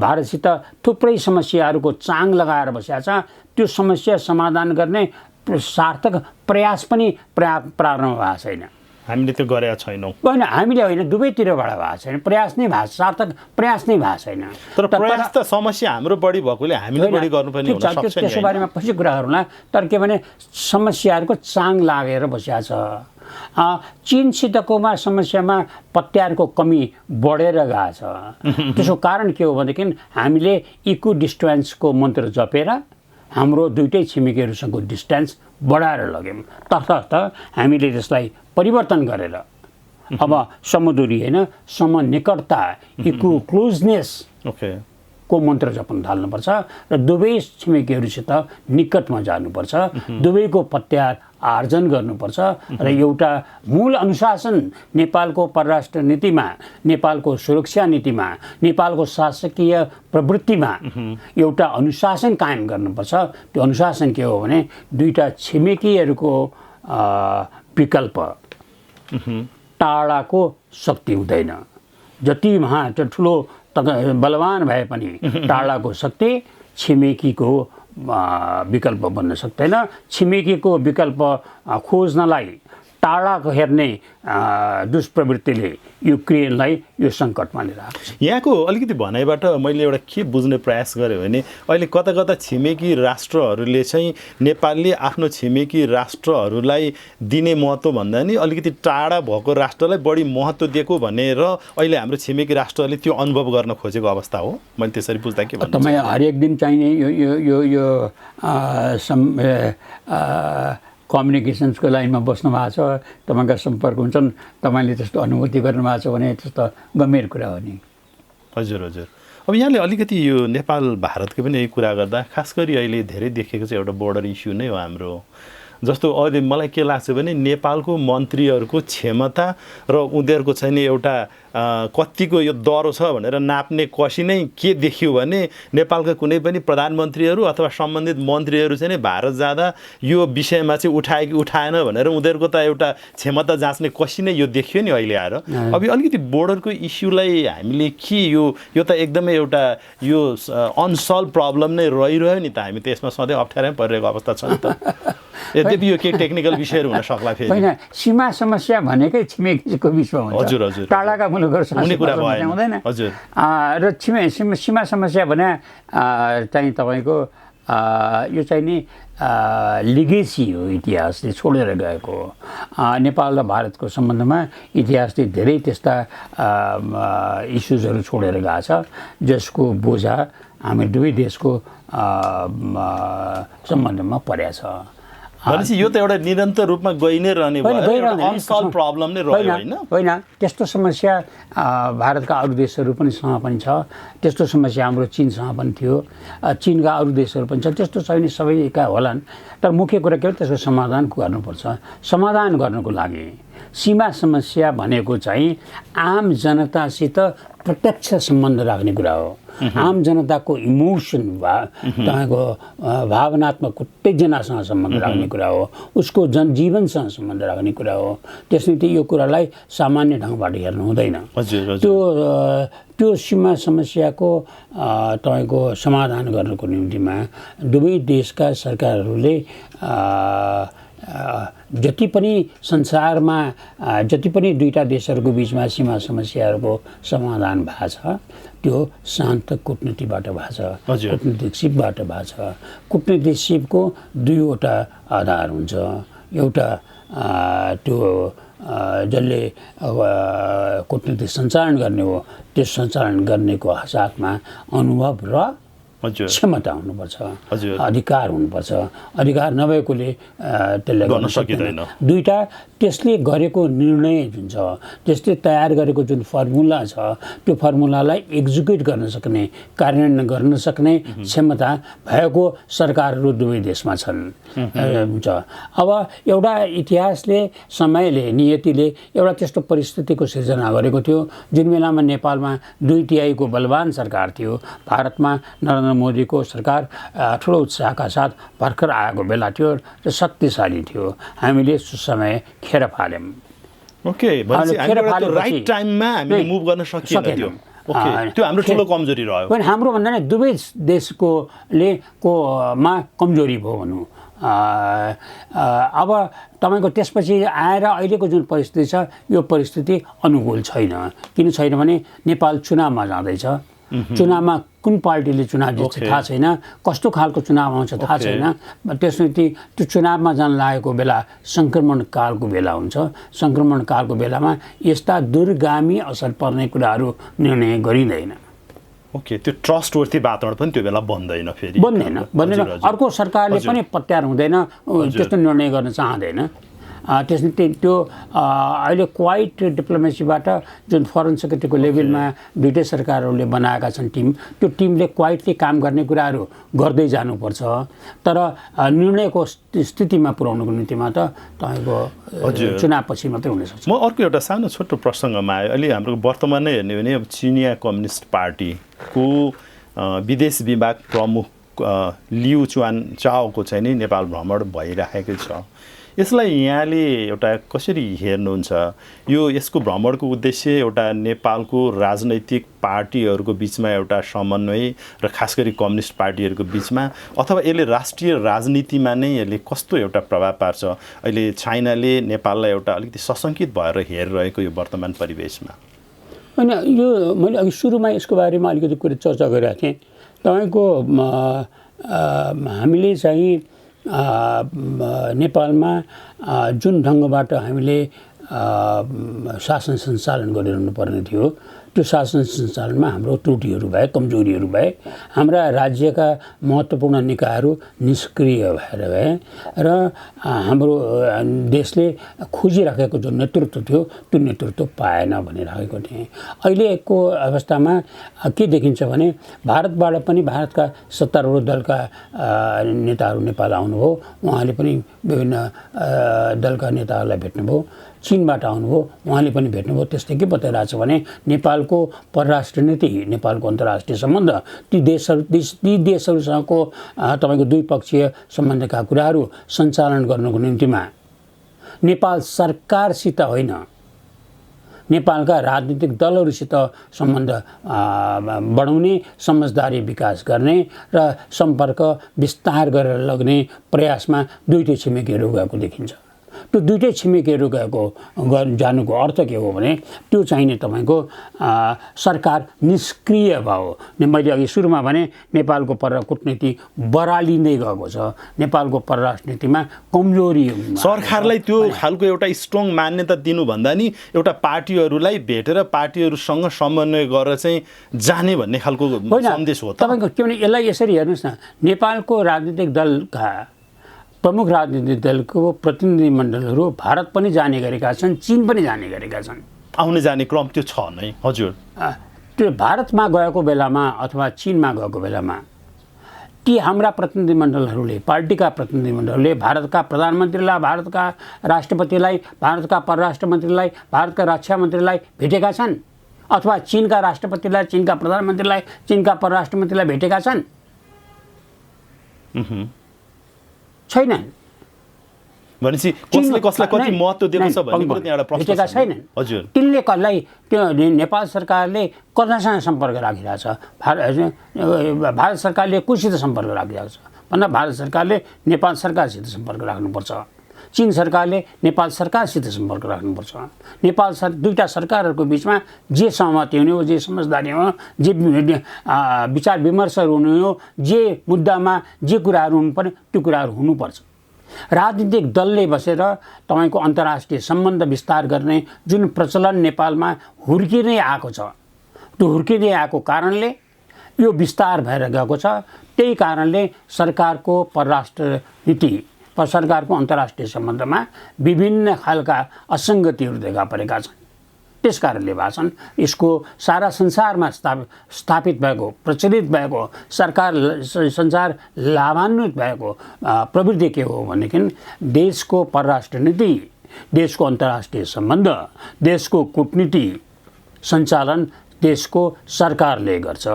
भारतसित थुप्रै समस्याहरूको चाङ लगाएर बसेको छ। त्यो समस्या समाधान गर्ने सार्थक प्रयास पनि प्रारम्भ भएको छैन। हामीले त्यो गरेका छैनौँ। होइन, हामीले होइन, दुवैतिरबाट भएको छैन। प्रयास नै भएको, सार्थक प्रयास नै भएको छैन। तर प्रयास त समस्या हाम्रो बढी भएकोले हामीले बढी गर्नुपर्ने हुन सक्छ नि। त्यसको बारेमा पछि कुरा गरौँला। तर के भने समस्याहरूको चाङ लागेर बसिया छ। चीनसितकोमा समस्यामा पत्यारको कमी बढेर गएको छ। त्यसको कारण के हो भनेदेखि हामीले इक्विडिस्टेन्सको मन्त्र जपेर हाम्रो दुईटै छिमेकीहरूसँगको डिस्टेन्स बढाएर लग्यौँ। तसर्थ हामीले त्यसलाई परिवर्तन गरेर अब समुदुरी होइन, समनिकटता, इक्वल क्लोजनेस को मन्त्र जपन थाल्नुपर्छ र दुवै छिमेकीहरूसित निकटमा जानुपर्छ। दुवैको पत्यार आर्जन गर्नुपर्छ र एउटा मूल अनुशासन नेपालको परराष्ट्र नीतिमा, नेपालको सुरक्षा नीतिमा, नेपालको शासकीय प्रवृत्तिमा एउटा अनुशासन कायम गर्नुपर्छ। त्यो अनुशासन के हो भने दुईटा छिमेकीहरूको विकल्प टाढाको शक्ति हुँदैन। जति ठुलो बलवान भए पनि टाढाको शक्ति छिमेकीको विकल्प बन्न सक्दैन। छिमेकीको विकल्प खोज्नलाई टाढाको हेर्ने दुष्प्रवृत्तिले युक्रेनलाई यो सङ्कटमा लिएर आएको छ। यहाँको अलिकति भनाइबाट मैले एउटा के बुझ्ने प्रयास गरेँ भने अहिले कता कता छिमेकी राष्ट्रहरूले चाहिँ नेपालले आफ्नो छिमेकी राष्ट्रहरूलाई दिने महत्त्व भन्दा नि अलिकति टाढा भएको राष्ट्रलाई बढी महत्त्व दिएको भनेर अहिले हाम्रो छिमेकी राष्ट्रहरूले त्यो अनुभव गर्न खोजेको अवस्था हो। मैले त्यसरी बुझ्दा के भन्नु? तपाईँ हरेक दिन चाहिने यो कम्युनिकेसन्सको लाइनमा बस्नु भएको छ, तपाईँका सम्पर्क हुन्छन्, तपाईँले त्यस्तो अनुभूति गर्नुभएको छ भने त्यस्तो गम्भीर कुरा हो नि। हजुर हजुर। अब यहाँले अलिकति यो नेपाल भारतको पनि यही कुरा गर्दा खास गरी अहिले धेरै देखेको चाहिँ एउटा बोर्डर इस्यु नै हो हाम्रो। जस्तो अहिले मलाई के लाग्छ भने नेपालको मन्त्रीहरूको क्षमता र उनीहरूको चाहिँ एउटा कतिको यो डह्रो छ भनेर नाप्ने कसी नै के देखियो भने नेपालका कुनै पनि प्रधानमन्त्रीहरू अथवा सम्बन्धित मन्त्रीहरू चाहिँ भारत जाँदा यो विषयमा चाहिँ उठाए कि उठाएन भनेर उनीहरूको त एउटा क्षमता जाँच्ने कसी नै यो देखियो नि अहिले आएर। अब अलिकति बोर्डरको इस्युलाई हामीले के यो त एकदमै एउटा यो अनसल्भ प्रब्लम नै रहिरह्यो नि त। हामी त यसमा सधैँ अप्ठ्यारै परिरहेको अवस्था छ नि त। यद्यपि यो केही टेक्निकल विषयहरू हुन सक्ला फेरि। होइन, सीमा समस्या भनेकै छिमेकीको विषय हुन्छ। हजुर हजुर। टाढाका मुलुकहरू हुँदैन। हजुर। र सीमा समस्या भने चाहिँ तपाईँको यो चाहिँ नि लिगेसी हो, इतिहासले छोडेर गएको। नेपाल र भारतको सम्बन्धमा इतिहासले धेरै त्यस्ता इस्युजहरू छोडेर गएको छ जसको बोझा हामी दुवै देशको सम्बन्धमा परेको छ। भनेपछि यो त एउटा निरन्तर रूपमा गइ नै रहने भयो, अनसल्भ प्रब्लम नै रह्यो होइन? होइन, त्यस्तो समस्या भारतका अरू देशहरूसँग पनि छ। त्यस्तो समस्या हाम्रो चीनसँग पनि थियो, चीनका अरू देशहरू पनि छ। त्यस्तो छैन सबैका होलान्। तर मुख्य कुरा के हो, त्यसको समाधान गर्नुपर्छ। समाधान गर्नको लागि सीमा समस्या भनेको चाहिँ आम जनतासित प्रत्यक्ष सम्बन्ध राख्ने कुरा हो। आम जनताको इमोसन तपाईँको भावनात्मक उत्तेजनासँग सम्बन्ध राख्ने कुरा हो, उसको जनजीवनसँग सम्बन्ध राख्ने कुरा हो। त्यसैले यो कुरालाई सामान्य ढङ्गबाट हेर्नु हुँदैन। त्यो सीमा समस्याको तपाईँको समाधान गर्नको निम्तिमा दुवै देशका सरकारहरूले जति पनि संसारमा जति पनि दुईटा देशहरूको बिचमा सीमा समस्याहरूको समाधान भएको छ त्यो शान्त कूटनीतिबाट भएको छ, कूटनीतिक सिपबाट भएको छ। कूटनीतिक सिपको दुईवटा आधार हुन्छ। एउटा त्यो जसले कूटनीतिक सञ्चालन गर्ने हो त्यो सञ्चालन गर्नेको साथमा अनुभव र क्षमता हुनुपर्छ, अधिकार हुनुपर्छ। अधिकार नभएकोले त्यसले गर्न सकिँदैन। दुईटा त्यसले गरेको निर्णय जुन छ, त्यसले तयार गरेको जुन फर्मुला छ त्यो फर्मुलालाई एक्जिक्युट गर्न सक्ने, कार्यान्वयन गर्न सक्ने क्षमता भएको सरकारहरू दुवै देशमा छन् हुन्छ। अब एउटा इतिहासले, समयले, नियतिले एउटा त्यस्तो परिस्थितिको सिर्जना गरेको थियो जुन बेलामा नेपालमा 2/3 बलवान सरकार थियो। भारतमा नरेन्द्र मोदीको सरकार ठुलो उत्साहका साथ भर्खर आएको बेला थियो र शक्तिशाली थियो। हामीले समय खेर फाल्यौँ। ओके, राइट टाइममा हामीले मुभ गर्न सकिएन। ओके, त्यो हाम्रो ठुलो कमजोरी रह्यो। होइन, हाम्रो भन्दा नि दुवै देशकोमा कमजोरी भयो भनौँ। अब तपाईको त्यसपछि आएर अहिलेको जुन परिस्थिति छ यो परिस्थिति अनुकूल छैन। किन छैन भने नेपाल चुनावमा जाँदैछ। चुनावमा कुन पार्टीले चुनाव जित्छ थाहा छैन, कस्तो खालको चुनाव आउँछ थाहा छैन। त्यसपछि त्यो चुनावमा जान लागेको बेला सङ्क्रमणकालको बेला हुन्छ। सङ्क्रमणकालको बेलामा यस्ता दूरगामी असर पर्ने कुराहरू निर्णय गरिँदैन। ओके, त्यो ट्रस्टवर्थी वातावरण पनि त्यो बेला बन्दैन, फेरि बन्दैन। अर्को सरकारले पनि पत्यार हुँदैन, त्यस्तो निर्णय गर्न चाहँदैन। त्यसले त्यो अहिले क्वाइट डिप्लोमेसीबाट जुन फरेन सेक्रेटरीको लेभलमा दुईटै सरकारहरूले बनाएका छन् टिम, त्यो टिमले क्वाइटली काम गर्ने कुराहरू गर्दै जानुपर्छ। तर निर्णयको स्थितिमा पुर्याउनुको निम्तिमा त तपाईँको चुनावपछि मात्रै हुनसक्छ। म अर्को एउटा सानो छोटो प्रसङ्गमा आयो। अहिले हाम्रो वर्तमानै हेर्ने भने अब चिनिया कम्युनिस्ट पार्टीको विदेश विभाग प्रमुख लिउ चाओको चाहिँ नि नेपाल भ्रमण भइराखेकै छ। यसलाई यहाँले एउटा कसरी हेर्नुहुन्छ? यसको भ्रमणको उद्देश्य एउटा नेपालको राजनैतिक पार्टीहरूको बिचमा एउटा समन्वय र खास गरी कम्युनिस्ट पार्टीहरूको बिचमा, अथवा यसले राष्ट्रिय राजनीतिमा नै यसले कस्तो एउटा प्रभाव पार्छ? अहिले चाइनाले नेपाललाई एउटा अलिकति सशङ्कित भएर हेरिरहेको यो वर्तमान परिवेशमा। होइन, यो मैले अघि सुरुमा यसको बारेमा अलिकति कुरा चर्चा गरिरहेको थिएँ। तपाईँको हामीले चाहिँ नेपालमा जुन ढङ्गबाट हामीले शासन सञ्चालन गरिरहनु पर्ने थियो त्यो शासन सञ्चालनमा हाम्रो त्रुटिहरू भए, कमजोरीहरू भए। हाम्रा राज्यका महत्त्वपूर्ण निकायहरू निष्क्रिय भएर गए र हाम्रो देशले खोजिराखेको जुन नेतृत्व थियो त्यो नेतृत्व पाएन भनिराखेको थिएँ। अहिलेको अवस्थामा के देखिन्छ भने भारतबाट पनि, भारतका सत्तारूढ दलका नेताहरू नेपाल आउनुभयो। उहाँले पनि विभिन्न दलका नेताहरूलाई भेट्नुभयो। चीनबाट आउनुभयो, उहाँले पनि भेट्नुभयो। त्यस्तै के बताइरहेको छ भने नेपालको परराष्ट्र नीति, नेपालको अन्तर्राष्ट्रिय सम्बन्ध, ती देशहरूसँगको तपाईँको द्विपक्षीय सम्बन्धका कुराहरू सञ्चालन गर्नको निम्तिमा नेपाल सरकारसित होइन, नेपालका राजनीतिक दलहरूसित सम्बन्ध बढाउने, समझदारी विकास गर्ने र सम्पर्क विस्तार गरेर लग्ने प्रयासमा दुईटै छिमेकीहरू गएको देखिन्छ। त्यो दुईटै छिमेकीहरू गएको जानुको अर्थ के हो भने त्यो चाहिने तपाईँको सरकार निष्क्रिय भयो। मैले अघि सुरुमा भने नेपालको कूटनीति बरालिँदै गएको छ। नेपालको परराष्ट्र नीतिमा कमजोरी, सरकारलाई त्यो खालको एउटा स्ट्रङ मान्यता दिनुभन्दा नि एउटा पार्टीहरूलाई भेटेर पार्टीहरूसँग समन्वय गरेर चाहिँ जाने भन्ने खालको सन्देश हो। तपाईँको के भने यसलाई यसरी हेर्नुहोस् न, नेपालको राजनीतिक दलका प्रमुख राजनीतिक दलको प्रतिनिधिमण्डलहरू भारत पनि जाने गरेका छन्, चीन पनि जाने गरेका छन्। आउने जाने क्रम त्यो छ नै। हजुर, त्यो भारतमा गएको बेलामा अथवा चीनमा गएको बेलामा ती हाम्रा प्रतिनिधिमण्डलहरूले, पार्टीका प्रतिनिधिमण्डलहरूले भारतका प्रधानमन्त्रीलाई, भारतका राष्ट्रपतिलाई, भारतका परराष्ट्र मन्त्रीलाई, भारतका रक्षा मन्त्रीलाई भेटेका छन्, अथवा चीनका राष्ट्रपतिलाई, चीनका प्रधानमन्त्रीलाई, चीनका परराष्ट्र मन्त्रीलाई भेटेका छन्? छैनन्। भनेपछि कसले कसलाई कति महत्त्व दिएको छ भन्ने कुरा त्यहाँ एउटा प्रश्न भेटेका छैनन्। हजुर, तिनले कसलाई, त्यो नेपाल सरकारले कसैसँग सम्पर्क राखिरहेको छ? भारत सरकारले कोसित सम्पर्क राखिरहेको छ भन्दा भारत सरकारले नेपाल सरकारसित सम्पर्क राख्नुपर्छ। चीन सरकारले नेपाल सरकारसित सम्पर्क राख्नुपर्छ। नेपाल दुईटा सरकारहरूको बिचमा जे सहमति हुने हो, जे समझदारी हो, जे विचार विमर्शहरू हुने हो, जे मुद्दामा जे कुराहरू हुनुपर्ने त्यो कुराहरू हुनुपर्छ। राजनीतिक दलले बसेर तपाईको अन्तर्राष्ट्रिय सम्बन्ध विस्तार गर्ने जुन प्रचलन नेपालमा हुर्किँदै आएको छ, त्यो हुर्किँदै आएको कारणले यो विस्तार भएर गएको छ। त्यही कारणले सरकारको परराष्ट्र नीति, सरकारको अन्तर्राष्ट्रिय सम्बन्धमा विभिन्न खालका असङ्गतिहरू देखा परेका छन्। त्यस कारणले भएका छन्। यसको सारा संसारमा स्थापित भएको, प्रचलित भएको, संसार लाभान्वित भएको प्रवृत्ति के हो भनेदेखि देशको परराष्ट्र नीति, देशको अन्तर्राष्ट्रिय सम्बन्ध, देशको कूटनीति सञ्चालन देशको सरकारले गर्छ,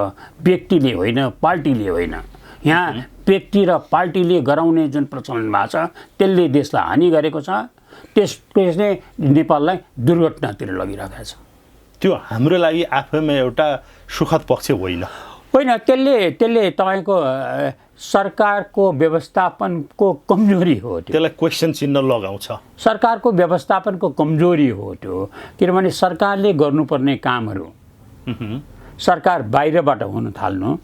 व्यक्तिले होइन, पार्टीले होइन। यहाँ व्यक्ति र पार्टीले गराउने जुन प्रचलन भएको छ त्यसले देशलाई हानि गरेको छ, त्यसले नेपाललाई दुर्घटनातिर लगिरहेको छ। त्यो हाम्रो लागि आफैमा एउटा सुखद पक्ष होइन। त्यसले तपाईँको सरकारको व्यवस्थापनको कमजोरी हो। त्यसलाई क्वेसन चिन्ह लगाउँछ। सरकारको व्यवस्थापनको कमजोरी हो त्यो। किनभने सरकारले गर्नुपर्ने कामहरू सरकार बाहिरबाट हुन थाल्नु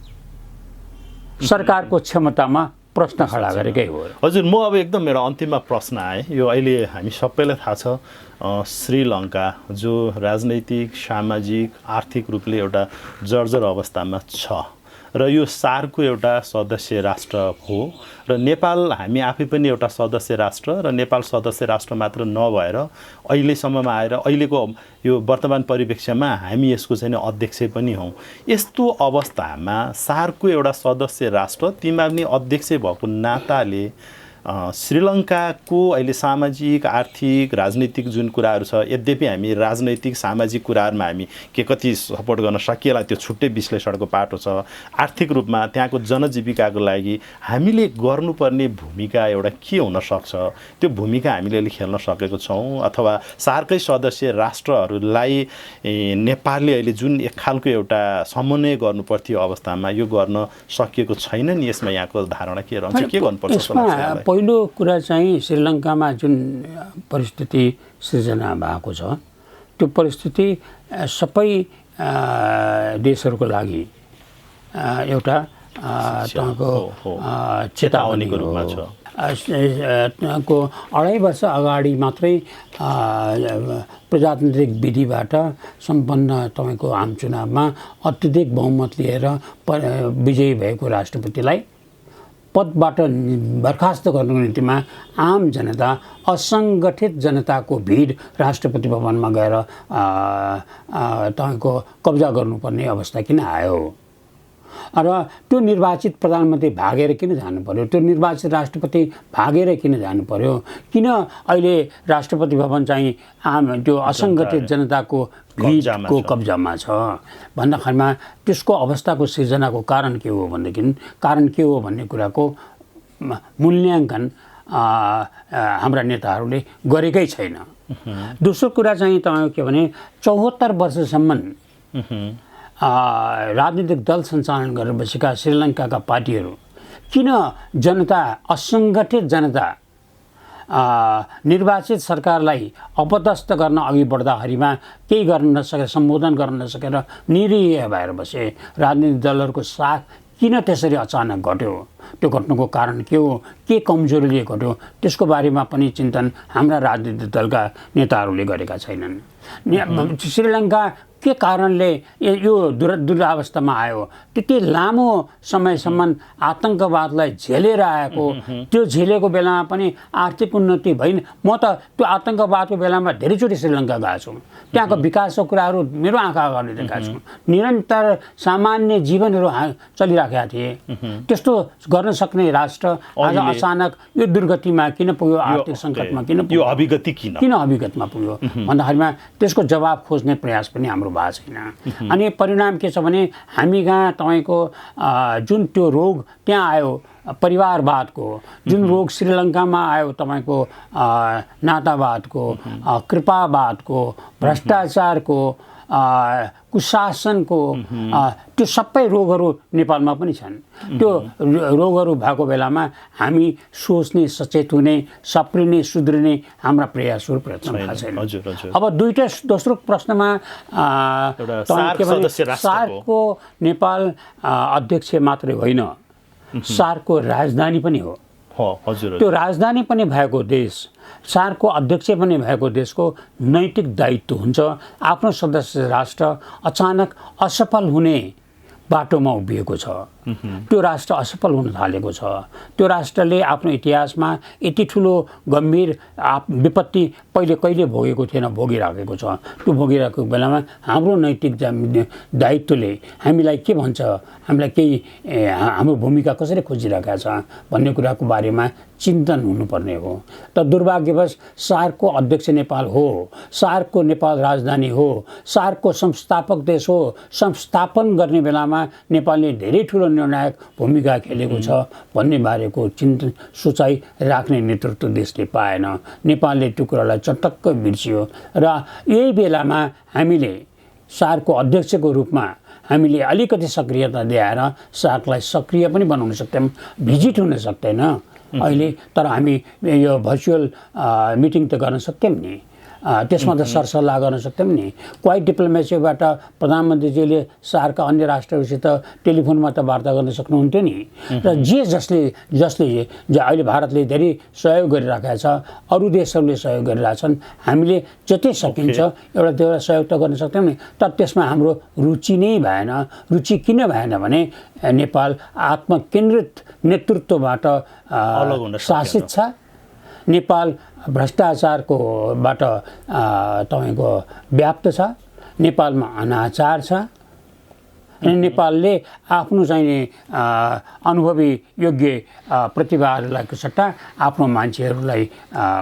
सरकारको क्षमतामा प्रश्न खडा गरेकै हो। हजुर, म अब एकदम मेरो अन्तिममा प्रश्न आए। यो अहिले हामी सबैलाई थाहा छ श्रीलङ्का जो राजनैतिक, सामाजिक, आर्थिक रूपले एउटा जर्जर अवस्थामा छ र यो सार्कको एउटा सदस्य राष्ट्र हो र नेपाल हामी आफै पनि एउटा सदस्य राष्ट्र र नेपाल सदस्य राष्ट्र मात्र नभएर अहिलेसम्ममा आएर अहिलेको यो वर्तमान परिप्रेक्ष्यमा हामी यसको चाहिँ अध्यक्ष पनि हौँ। यस्तो अवस्थामा सार्कको एउटा सदस्य राष्ट्र तिमीमा पनि अध्यक्ष भएको नाताले श्रीलङ्काको अहिले सामाजिक, आर्थिक, राजनीतिक जुन कुराहरू छ, यद्यपि हामी राजनैतिक सामाजिक कुराहरूमा हामी के कति सपोर्ट गर्न सकिएला त्यो छुट्टै विश्लेषणको पाटो छ। आर्थिक रूपमा त्यहाँको जनजीविकाको लागि हामीले गर्नुपर्ने भूमिका एउटा के हुन सक्छ, त्यो भूमिका हामीले अहिले खेल्न सकेको छौँ अथवा सार्कै सदस्य राष्ट्रहरूलाई नेपालले अहिले जुन एक खालको एउटा समन्वय गर्नुपर्थ्यो अवस्थामा यो गर्न सकिएको छैन नि? यसमा यहाँको धारणा के रहन्छ, के गर्नुपर्छ? पहिलो कुरा चाहिँ श्रीलङ्कामा जुन परिस्थिति सृजना भएको छ त्यो परिस्थिति सबै देशहरूको लागि एउटा तपाईँको चेतावनीको रूपमा छ। को 2.5 वर्ष अगाडि मात्रै प्रजातान्त्रिक विधिबाट सम्पन्न तपाईँको आम चुनावमा अत्यधिक बहुमत लिएर विजयी भएको राष्ट्रपतिलाई पदबाट बर्खास्त गर्नुको निम्तिमा आम जनता, असङ्गठित जनताको भिड राष्ट्रपति भवनमा गएर तपाईँको कब्जा गर्नुपर्ने अवस्था किन आयो र त्यो निर्वाचित प्रधानमन्त्री भागेर किन जानु पर्यो, त्यो निर्वाचित राष्ट्रपति भागेर किन जानु पर्यो, किन अहिले राष्ट्रपति भवन चाहिँ आम त्यो असङ्गठित जनताको भिडको कब्जामा छ भन्दाखेरिमा त्यसको अवस्थाको सिर्जनाको कारण के हो भन्ने कुराको मूल्याङ्कन हाम्रा नेताहरूले गरेकै छैन। दोस्रो कुरा चाहिँ तपाईँको के भने 74 वर्षसम्म राजनीतिक दल सञ्चालन गरेर बसेका श्रीलङ्काका पार्टीहरू किन जनता, असङ्गठित जनता निर्वाचित सरकारलाई अपदस्थ गर्न अघि बढ्दाखेरिमा केही गर्न नसकेर, सम्बोधन गर्न नसकेर निरीह भएर बसे? राजनीतिक दलहरूको साथ किन त्यसरी अचानक घट्यो? त्यो घट्नुको कारण के हो, के कमजोरीले घट्यो, त्यसको बारेमा पनि चिन्तन हाम्रा राजनीतिक दलका नेताहरूले गरेका छैनन्। श्रीलङ्का के कारणले यो दुरावस्थामा आयो? त्यति लामो समयसम्म आतङ्कवादलाई झेलेर आएको, त्यो झेलेको बेलामा पनि आर्थिक उन्नति भइन। म त त्यो आतङ्कवादको बेलामा धेरैचोटि श्रीलङ्का गएको छु। त्यहाँको विकासको कुराहरू मेरो आँखा अगाडि देखाएको छु। निरन्तर सामान्य जीवनहरू चलिराखेका थिए। त्यस्तो गर्न सक्ने राष्ट्र आज अचानक यो दुर्गतिमा किन पुग्यो, आर्थिक सङ्कटमा किन पुग्यो, किन अभिगतमा पुग्यो भन्दाखेरिमा त्यसको जवाब खोज्ने प्रयास पनि हाम्रो भएको छैन। अनि परिणाम के छ भने हामी कहाँ तपाईँको जुन त्यो रोग त्यहाँ आयो परिवारवादको, जुन रोग श्रीलङ्कामा आयो तपाईँको नातावादको, कृपावादको, भ्रष्टाचारको, कुशासनको त्यो सबै रोगहरू नेपालमा पनि छन्। त्यो रोगहरू भएको बेलामा हामी सोच्ने, सचेत हुने, सप्रिने, सुध्रिने हाम्रा प्रयासहरू प्रयत्न भएको छैन। अब दोस्रो प्रश्नमा सार्कको नेपाल अध्यक्ष मात्रै होइन, सार्कको राजधानी पनि हो। त्यो राजधानी पनि भएको देश, सार्कको अध्यक्ष पनि भएको देशको नैतिक दायित्व हुन्छ आफ्नो सदस्य राष्ट्र अचानक असफल हुने बाटोमा उभिएको छ। त्यो राष्ट्र असफल हुन थालेको छ। त्यो राष्ट्रले आफ्नो इतिहासमा यति ठुलो गम्भीर विपत्ति पहिले कहिले भोगेको थिएन, भोगिराखेको छ। त्यो भोगिरहेको बेलामा हाम्रो नैतिक दायित्वले हामीलाई के भन्छ, हामीलाई केही हाम्रो भूमिका कसरी खोजिरहेका छ भन्ने कुराको बारेमा चिन्तन हुनुपर्ने हो। त दुर्भाग्यवश सार्कको अध्यक्ष नेपाल हो, सार्कको नेपाल राजधानी हो, सार्कको संस्थापक देश हो। संस्थापन गर्ने बेलामा नेपालले धेरै ठुलो निर्णायक भूमिका खेलेको छ भन्ने बारेको चिन्तन सोचाइ राख्ने नेतृत्व देशले पाएन। नेपालले त्यो कुरालाई चटक्क बिर्सियो र यही बेलामा हामीले सार्कको अध्यक्षको रूपमा हामीले अलिकति सक्रियता देखाएर सार्कलाई सक्रिय पनि बनाउन सक्दैनौँ, भिजिट हुन सक्दैन अहिले। तर हामी यो भर्चुअल मिटिङ त गर्न सक्यौँ नि, त्यसमा त सरसल्लाह गर्न सक्यौँ नि। क्वाइट डिप्लोमेसीबाट प्रधानमन्त्रीजीले सार्कका अन्य राष्ट्रहरूसित टेलिफोनमा त वार्ता गर्न सक्नुहुन्थ्यो नि। र जसले अहिले भारतले धेरै सहयोग गरिरहेका छ, अरू देशहरूले सहयोग गरिरहेछन्, हामीले जति सकिन्छ एउटा सहयोग त गर्न सक्छौँ नि। तर त्यसमा हाम्रो रुचि नै भएन। रुचि किन भएन भने नेपाल आत्मकेन्द्रित नेतृत्वबाट शासित छ। नेपाल भ्रष्टाचारकोबाट तपाईँको व्याप्त छ। नेपालमा अनाचार छ। नेपालले आफ्नो चाहिने अनुभवी योग्य प्रतिभाहरूलाई सट्टा आफ्नो मान्छेहरूलाई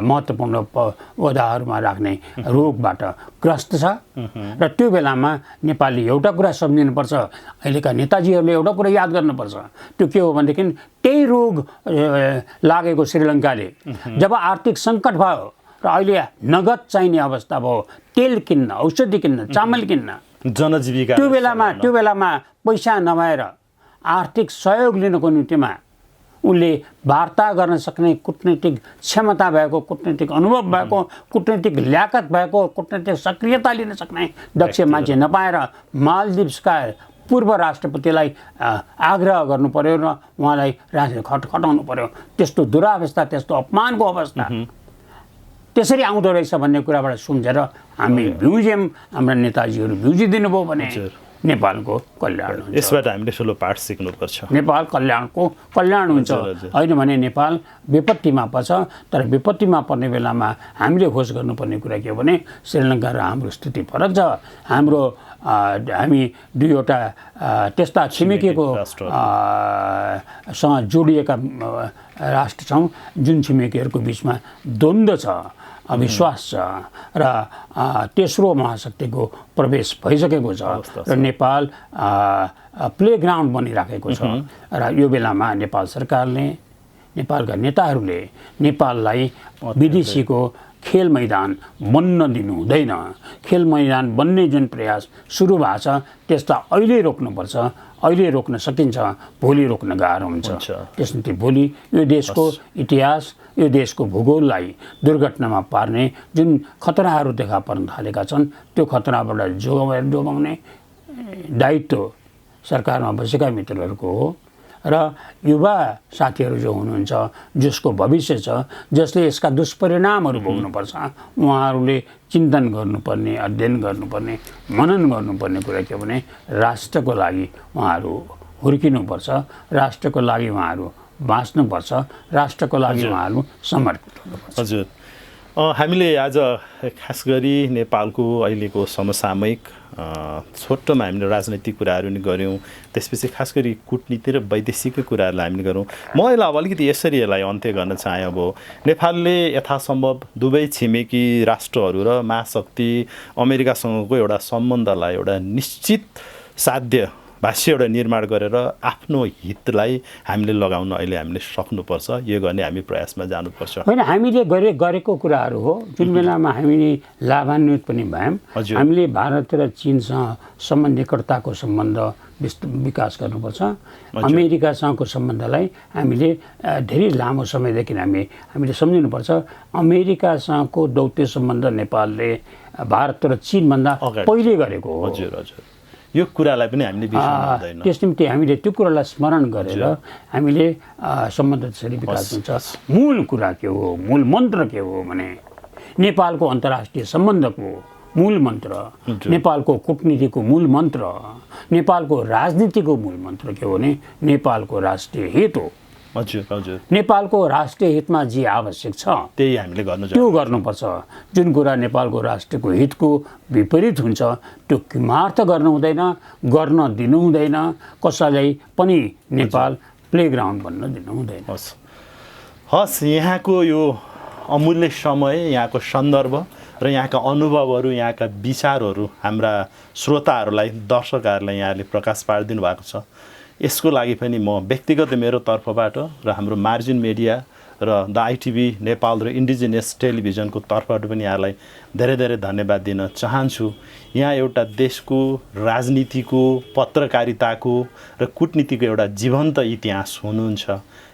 महत्त्वपूर्ण ओहदाहरूमा राख्ने रोगबाट ग्रस्त छ। र त्यो बेलामा नेपालले एउटा कुरा सम्झिनुपर्छ, अहिलेका नेताजीहरूले एउटा कुरा याद गर्नुपर्छ। त्यो के हो भनेदेखि त्यही रोग लागेको श्रीलङ्काले जब आर्थिक सङ्कट भयो र अहिले नगद चाहिने अवस्था भयो, तेल किन्न, औषधि किन्न, चामल किन्न, जनजीविका, त्यो बेलामा पैसा नभएर आर्थिक सहयोग लिनको निम्तिमा उनले वार्ता गर्न सक्ने कूटनीतिक क्षमता भएको, कूटनीतिक अनुभव भएको, कूटनीतिक ल्याकत भएको, कूटनीतिक सक्रियता लिन सक्ने दक्ष मान्छे नपाएर मालदिभ्सका पूर्व राष्ट्रपतिलाई आग्रह गर्नु पर्यो र उहाँलाई खटाउनु पर्यो। त्यस्तो दुरावस्था, त्यस्तो अपमानको अवस्था त्यसरी आउँदो रहेछ भन्ने कुराबाट सम्झेर हामी भ्युज्यौँ, हाम्रा नेताजीहरू भ्युजिदिनु भयो भने नेपालको कल्याण हुन्छ। यसबाट हामीले ठुलो पाठ सिक्नुपर्छ। नेपाल कल्याण हुन्छ, होइन भने नेपाल विपत्तिमा पर्छ। तर विपत्तिमा पर्ने बेलामा हामीले होस गर्नुपर्ने कुरा के हो भने श्रीलङ्का र हाम्रो स्थिति फरक छ। हामी दुईवटा त्यस्ता छिमेकीको सँग जोडिएका राष्ट्र छौँ जुन छिमेकीहरूको बिचमा द्वन्द्व छ, अविश्वास छ र तेस्रो महाशक्तिको प्रवेश भइसकेको छ र नेपाल प्लेग्राउन्ड बनिराखेको छ। र यो बेलामा नेपाल सरकारले, नेपालका नेताहरूले नेपाललाई विदेशीको खेल मैदान बन्न दिनु हुँदैन। खेल मैदान बन्ने जुन प्रयास सुरु भएको छ त्यसलाई अहिले रोक्नुपर्छ। अहिले रोक्न सकिन्छ, भोलि रोक्न गाह्रो हुन्छ। त्यसैले भोलि यो देशको इतिहास, यो देशको भूगोललाई दुर्घटनामा पार्ने जुन खतराहरू देखा पर्न थालेका छन् त्यो खतराबाट जोगाउने दायित्व सरकारमा बसेका मित्रहरूको हो। र युवा साथीहरू जो हुनुहुन्छ, जसको भविष्य छ, जसले यसका दुष्परिणामहरू भोग्नुपर्छ, उहाँहरूले चिन्तन गर्नुपर्ने, अध्ययन गर्नुपर्ने, मनन गर्नुपर्ने कुरा के भने राष्ट्रको लागि उहाँहरू हुर्किनुपर्छ, राष्ट्रको लागि उहाँहरू बाँच्नुपर्छ, राष्ट्रको लागि उहाँहरू समर्पित हुनुपर्छ। हजुर, हामीले आज खास गरी नेपालको अहिलेको समसामयिक छोटोमा हामीले राजनैतिक कुराहरू नि गऱ्यौँ, त्यसपछि खास गरी कूटनीति र वैदेशिक कुराहरूलाई हामीले गऱ्यौँ। म यसलाई अब अलिकति यसरी यसलाई अन्त्य गर्न चाहेँ। अब नेपालले यथासम्भव दुवै छिमेकी राष्ट्रहरू र महाशक्ति अमेरिकासँगको एउटा सम्बन्धलाई एउटा निश्चित साध्य भाष्य एउटा निर्माण गरेर आफ्नो हितलाई हामीले लगाउन अहिले हामीले सक्नुपर्छ। यो गर्ने हामी प्रयासमा जानुपर्छ। होइन, हामीले गरेको कुराहरू हो। जुन बेलामा हामीले लाभान्वित पनि भयौँ। हजुर। हामीले भारत र चीनसँग सम्बन्धकर्ताको सम्बन्ध विकास गर्नुपर्छ। अमेरिकासँगको सम्बन्धलाई हामीले धेरै लामो समयदेखि हामीले सम्झिनुपर्छ। अमेरिकासँगको दौत्य सम्बन्ध नेपालले भारत र चीनभन्दा पहिले गरेको हो। हजुर हजुर, यो कुरालाई पनि हामीले बिर्सनु हुँदैन। त्यस निम्ति हामीले त्यो कुरालाई स्मरण गरेर हामीले सम्बन्ध त्यसरी विकास हुन्छ। मूल कुरा के हो, मूल मन्त्र के हो भने नेपालको अन्तर्राष्ट्रिय सम्बन्धको मूल मन्त्र, नेपालको कूटनीतिको मूल मन्त्र, नेपालको राजनीतिको मूल मन्त्र के हो भने नेपालको राष्ट्रिय हित हो। हजुर हजुर, नेपालको राष्ट्रिय हितमा जे आवश्यक छ त्यही हामीले गर्नु त्यो गर्नुपर्छ। जुन कुरा नेपालको राष्ट्रको हितको विपरीत हुन्छ त्यो किमार्थ गर्नु हुँदैन, गर्न दिनु हुँदैन। कसैलाई पनि नेपाल प्लेग्राउन्ड बन्न दिनु हुँदैन। हस्, यहाँको यो अमूल्य समय, यहाँको सन्दर्भ र यहाँका अनुभवहरू, यहाँका विचारहरू हाम्रा श्रोताहरूलाई, दर्शकहरूलाई यहाँले प्रकाश पारिदिनु भएको छ। यसको लागि पनि म व्यक्तिगत मेरो तर्फबाट र हाम्रो मार्जिन मिडिया र द आइटिभी नेपाल र इन्डिजिनियस टेलिभिजनको तर्फबाट पनि यहाँलाई धेरै धेरै धन्यवाद दिन चाहन्छु। यहाँ एउटा देशको राजनीतिको, पत्रकारिताको र कूटनीतिको एउटा जीवन्त इतिहास हुनुहुन्छ।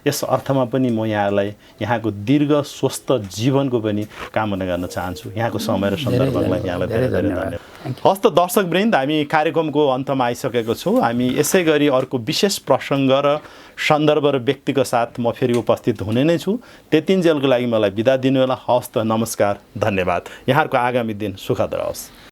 यस अर्थमा पनि म यहाँलाई यहाँको दीर्घ स्वस्थ जीवनको पनि कामना गर्न चाहन्छु। यहाँको समय र सन्दर्भलाई यहाँलाई धेरै धेरै धन्यवाद। हस्त दर्शकवृन्द, हामी कार्यक्रमको अन्तमा आइसकेको छौँ। हामी यसै गरी अर्को विशेष प्रसङ्ग र सन्दर्भ र व्यक्तिको साथ म फेरि उपस्थित हुने नै छु। त्यतिन्जेलको लागि मलाई बिदा दिनु होला। हस्त, नमस्कार, धन्यवाद। यहाँहरूको आगामी दिन सुखद रहोस्।